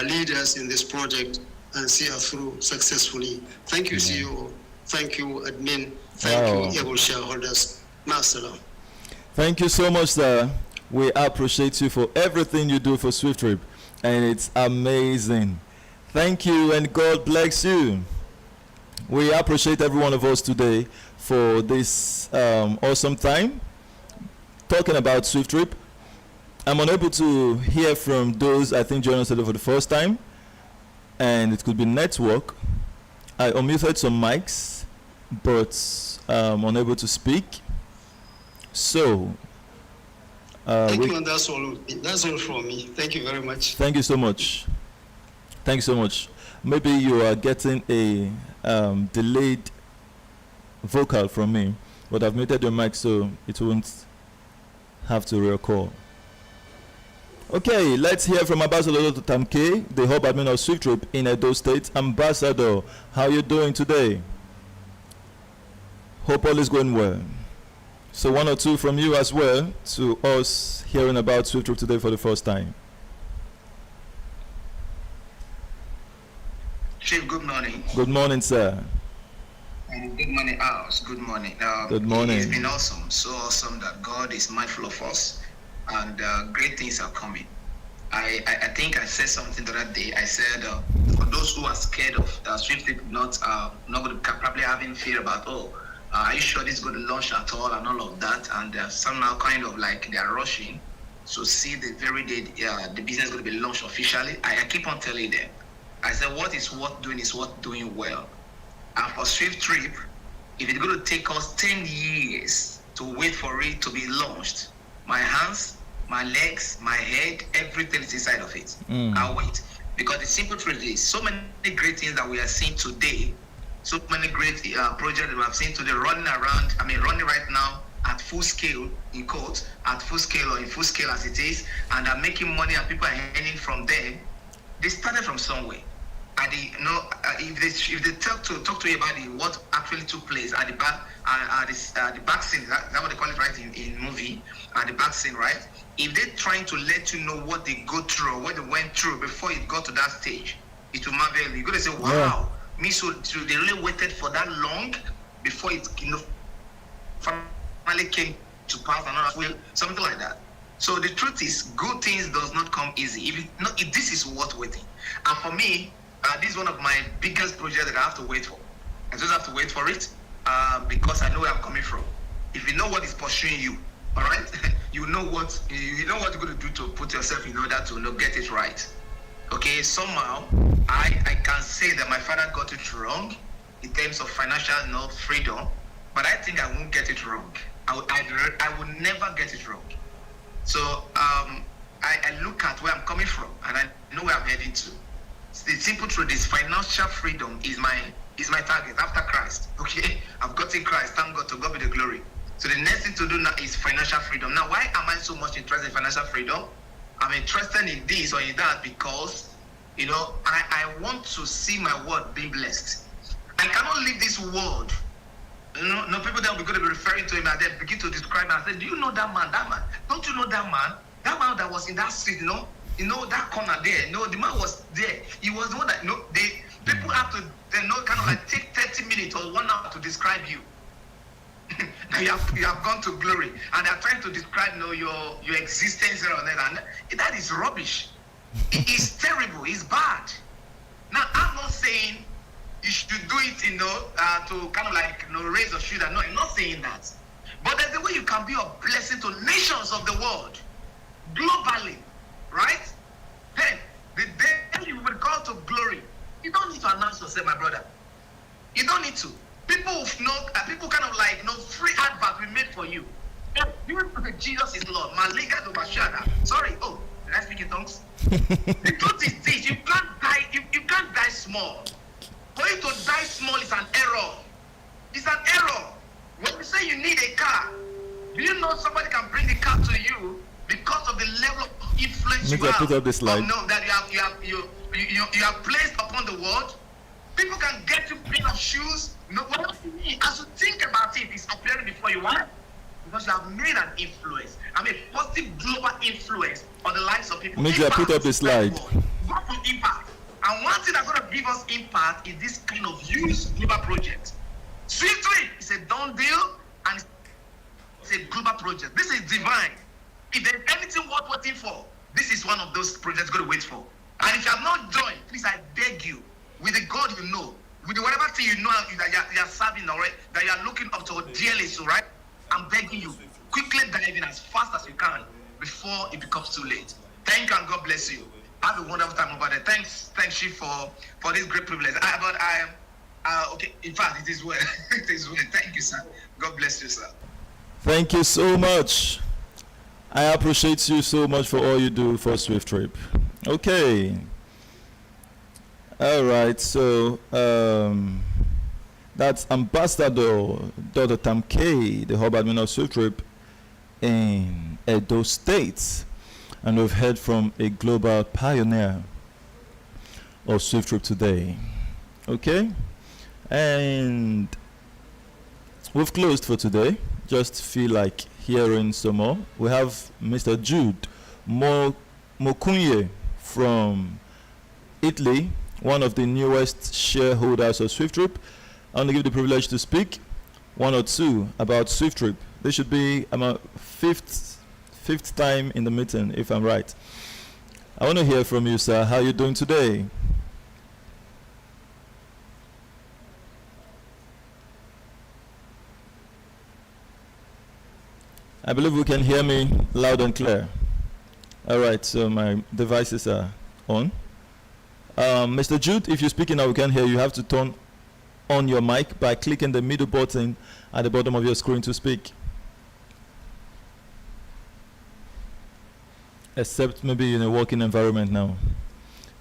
lead us in this project and see us through successfully. Thank you, CEO. Thank you, admin. Thank Wow. you, able shareholders. Masalam. Thank you so much, sir. We appreciate you for everything you do for SWIFTtrip, and it's amazing. Thank you, and God bless you. We appreciate every one of us today for this awesome time talking about SWIFTtrip. I'm unable to hear from those I think joining us today for the first time, and it could be network. I unmuted some mics, but unable to speak. So, Thank you, and that's all. That's all from me. Thank you very much. thank you so much. Thank you so much. Maybe you are getting a delayed vocal from me, but I've muted your mic so it won't have to recall. Okay, let's hear from Ambassador Tamke, the hub admin of SWIFTtrip in Edo State. Ambassador, how you doing today? Hope all is going well. So 1 or 2 from you as well to us hearing about SWIFTtrip today for the first time. Chief, good morning. Good morning, sir. And good morning, House. Good morning. Good morning. It's been awesome. So awesome that God is mindful of us, and great things are coming. I think I said something the other day. I said for those who are scared of SWIFTtrip not going to probably having fear about, are you sure this is going to launch at all and all of that, and somehow kind of like they are rushing to see the very day the business is going to be launched officially. I keep on telling them, I said what is worth doing is worth doing well. And for SWIFTtrip, if it's going to take us 10 years to wait for it to be launched, my hands, my legs, my head, everything is inside of it. I'll wait. Because the simple truth is, so many great things that we are seeing today, so many great projects that we have seen today running right now at full scale, in quotes, at full scale or in full scale as it is, and are making money and people are earning from them. They started from somewhere. And if they talk to you about what actually took place at the back scene, that's what they call it, right, in movie, at the back scene, right? If they're trying to let you know what they go through or what they went through before it got to that stage, it will marvel you. You're gonna say, wow, so they really waited for that long before it finally came to pass, and something like that. So the truth is, good things does not come easy. If this is worth waiting, and for me, this is one of my biggest projects that I have to wait for. I just have to wait for it because I know where I'm coming from. If you know what is pursuing you, all right, you know what you're going to do to put yourself in order to get it right. Okay, somehow I can say that my father got it wrong in terms of financial freedom, but I think I won't get it wrong. I will never get it wrong. So I look at where I'm coming from and I know where I'm heading to. The simple truth is financial freedom is my target after Christ. Okay, I've gotten Christ. Thank God, to God be the glory. So the next thing to do now is financial freedom. Now, why am I so much interested in financial freedom? I'm interested in this or in that because, I want to see my world being blessed. I cannot leave this world No, people that will be going to be referring to him and then begin to describe him and say, do you know that man? That man, don't you know that man? That man that was in that street, that corner there. The man was there. He was the one that, people have to, kind of like take 30 minutes or 1 hour to describe you. Now you have gone to glory, and they are trying to describe, your existence there and there, and that is rubbish. It is terrible. It's bad. Now I'm not saying you should do it, to kind of like, raise your shoulder. No, I'm not saying that. But there's a way you can be a blessing to nations of the world, globally, right? Then the day you will call to glory, you don't need to announce yourself, my brother. You don't need to. People kind of like, free advert we made for you. Jesus is Lord. Malika to Bashada. Sorry. Oh, did I speak in tongues? The truth is this: you can't die. You can't die small. For you to die small is an error. It's an error. When you say you need a car, do you know somebody can bring the car to you because of the level of influence you have? Put up the slide. That you have placed upon the world. People can get you a pair of shoes. Whatever you need. As you think about it, it's appearing before you. Why? Because you have made an influence. A positive global influence on the lives of people. Media, put up the slide. What for impact? And one thing that's going to give us impact is this kind of huge global project. SWIFTtrip is a done deal, and it's a global project. This is divine. If there's anything worth waiting for, this is one of those projects you're going to wait for. And if you have not joined, please, I beg you, with the God you know, with whatever thing you know that you are serving already, that you are looking up to dearly, so right? I'm begging you, quickly dive in as fast as you can before it becomes too late. Thank you and God bless you. Have a wonderful time over there. Thanks, Chief, for this great privilege. Okay. In fact, it is well. It is well. Thank you, sir. God bless you, sir. Thank you so much. I appreciate you so much for all you do for SWIFTtrip. Okay. All right. So that's Ambassador Dr. Tam K, the hub admin of SWIFTtrip in Edo State. And we've heard from a global pioneer of SWIFTtrip today. Okay? And we've closed for today. Just feel like hearing some more. We have Mr. Jude Mokunye from Italy, one of the newest shareholders of SWIFTtrip. I want to give the privilege to speak one or two about SWIFTtrip. This should be about fifth time in the meeting, if I'm right. I want to hear from you, sir. How are you doing today? I believe we can hear me loud and clear. All right, so my devices are on. Mr. Jude, if you're speaking now, we can hear you. You have to turn on your mic by clicking the middle button at the bottom of your screen to speak. Except maybe in a working environment now.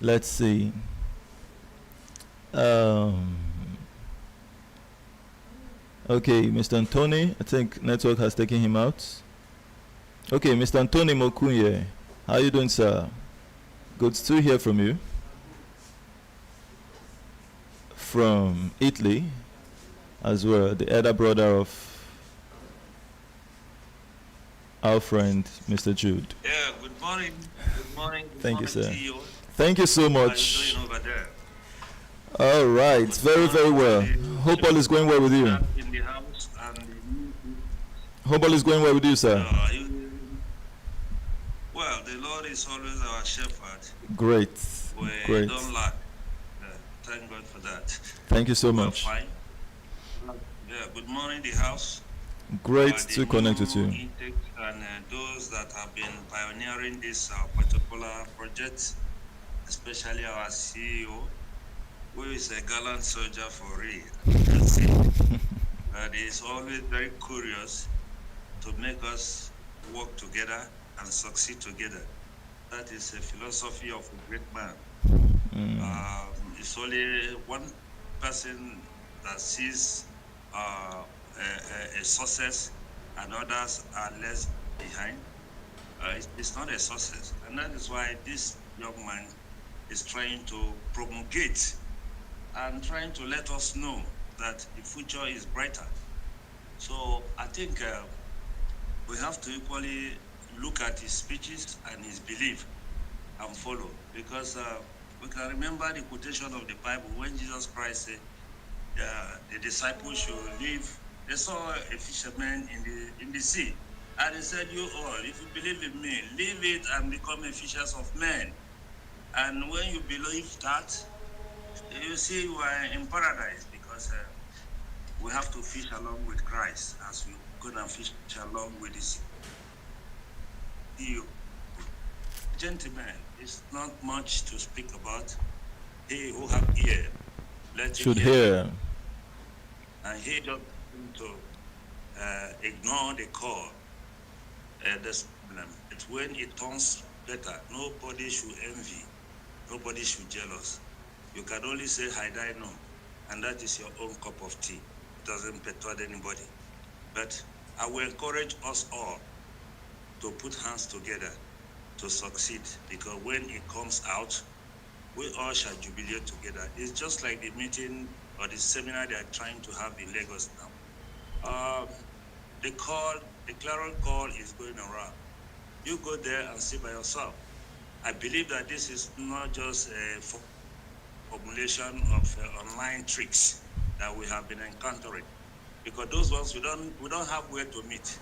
Let's see. Okay, Mr. Anthony, I think network has taken him out. Okay, Mr. Anthony Mokunye, how are you doing, sir? Good to hear from you. From Italy as well, the elder brother of our friend, Mr. Jude. Yeah, good morning. Good morning. Good Thank you, morning sir. to you. Thank you so How much. are you doing over there? All right, very, very well. Hope all is going well with you. In the house and Hope all is going well with you, sir. well, the Lord is always our shepherd. Great, We great. don't lack. Thank God for that. Thank you so We're much. fine. Yeah, good morning, the house. Great The to connect with new you. intake and those that have been pioneering this particular project, especially our CEO, who is a gallant soldier for real. That's it. And he's always very curious to make us work together and succeed together. That is a philosophy of a great man. It's only one person that sees a success and others are less behind. It's not a success. And that is why this young man is trying to promulgate and trying to let us know that the future is brighter So I think we have to equally look at his speeches and his belief and follow, because we can remember the quotation of the Bible when Jesus Christ said the disciples should leave. They saw a fisherman in the sea, and he said, "You all, if you believe in me, leave it and become a fishers of men." And when you believe that, you see you are in paradise, because we have to fish along with Christ as we go and fish along with the CEO. Gentlemen, it's not much to speak about. He who have ear, let him Should hear. hear. And he just to ignore the call. That's problem. It's when it turns better. Nobody should envy. Nobody should jealous. You can only say, "I die no," and that is your own cup of tea. It doesn't persuade anybody. But I will encourage us all to put hands together to succeed, because when it comes out, we all shall jubilate together. It's just like the meeting or the seminar they are trying to have in Lagos now. The clarion call is going around. You go there and see by yourself. I believe that this is not just a formulation of online tricks that we have been encountering, because those ones we don't have where to meet.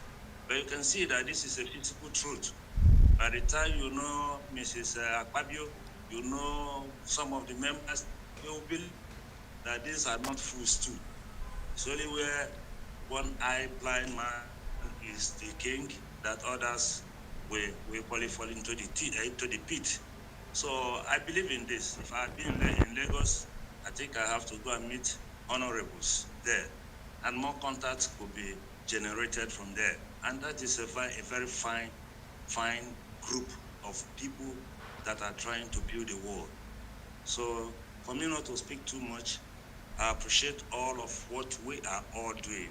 But you can see that this is a physical truth. By the time you know Mrs. Akpabio, you know some of the members, you will believe that these are not fools too. It's only where one eye blind man is the king that others will equally fall into the pit. So I believe in this. If I had been in Lagos, I think I have to go and meet honorables there, and more contacts could be generated from there. And that is a very fine group of people that are trying to build a world. So for me not to speak too much, I appreciate all of what we are all doing.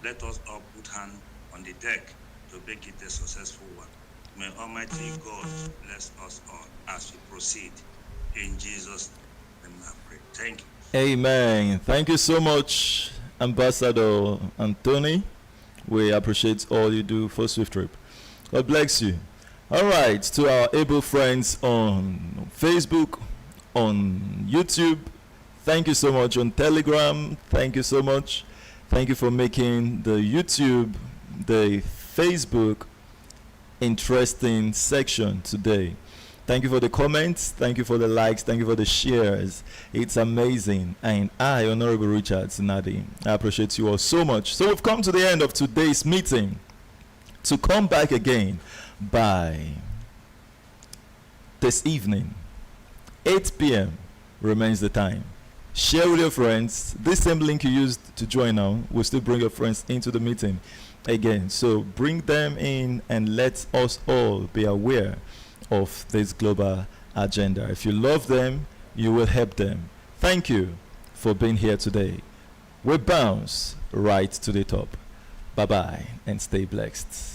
Let us all put hand on the deck to make it a successful one. May Almighty God bless us all as we proceed. In Jesus' name I pray. Thank you. Amen. Thank you so much, Ambassador Anthony. We appreciate all you do for SWIFTtrip. God bless you. All right, to our able friends on Facebook, on YouTube, thank you so much. On Telegram, thank you so much. Thank you for making the YouTube, the Facebook interesting section today. Thank you for the comments. Thank you for the likes. Thank you for the shares. It's amazing. And I, Honorable Richard Sinadi, I appreciate you all so much. So we've come to the end of today's meeting. To come back again by this evening, 8 p.m. remains the time. Share with your friends. This same link you used to join now will still bring your friends into the meeting again. So bring them in and let us all be aware of this global agenda. If you love them, you will help them. Thank you for being here today. We bounce right to the top. Bye bye and stay blessed.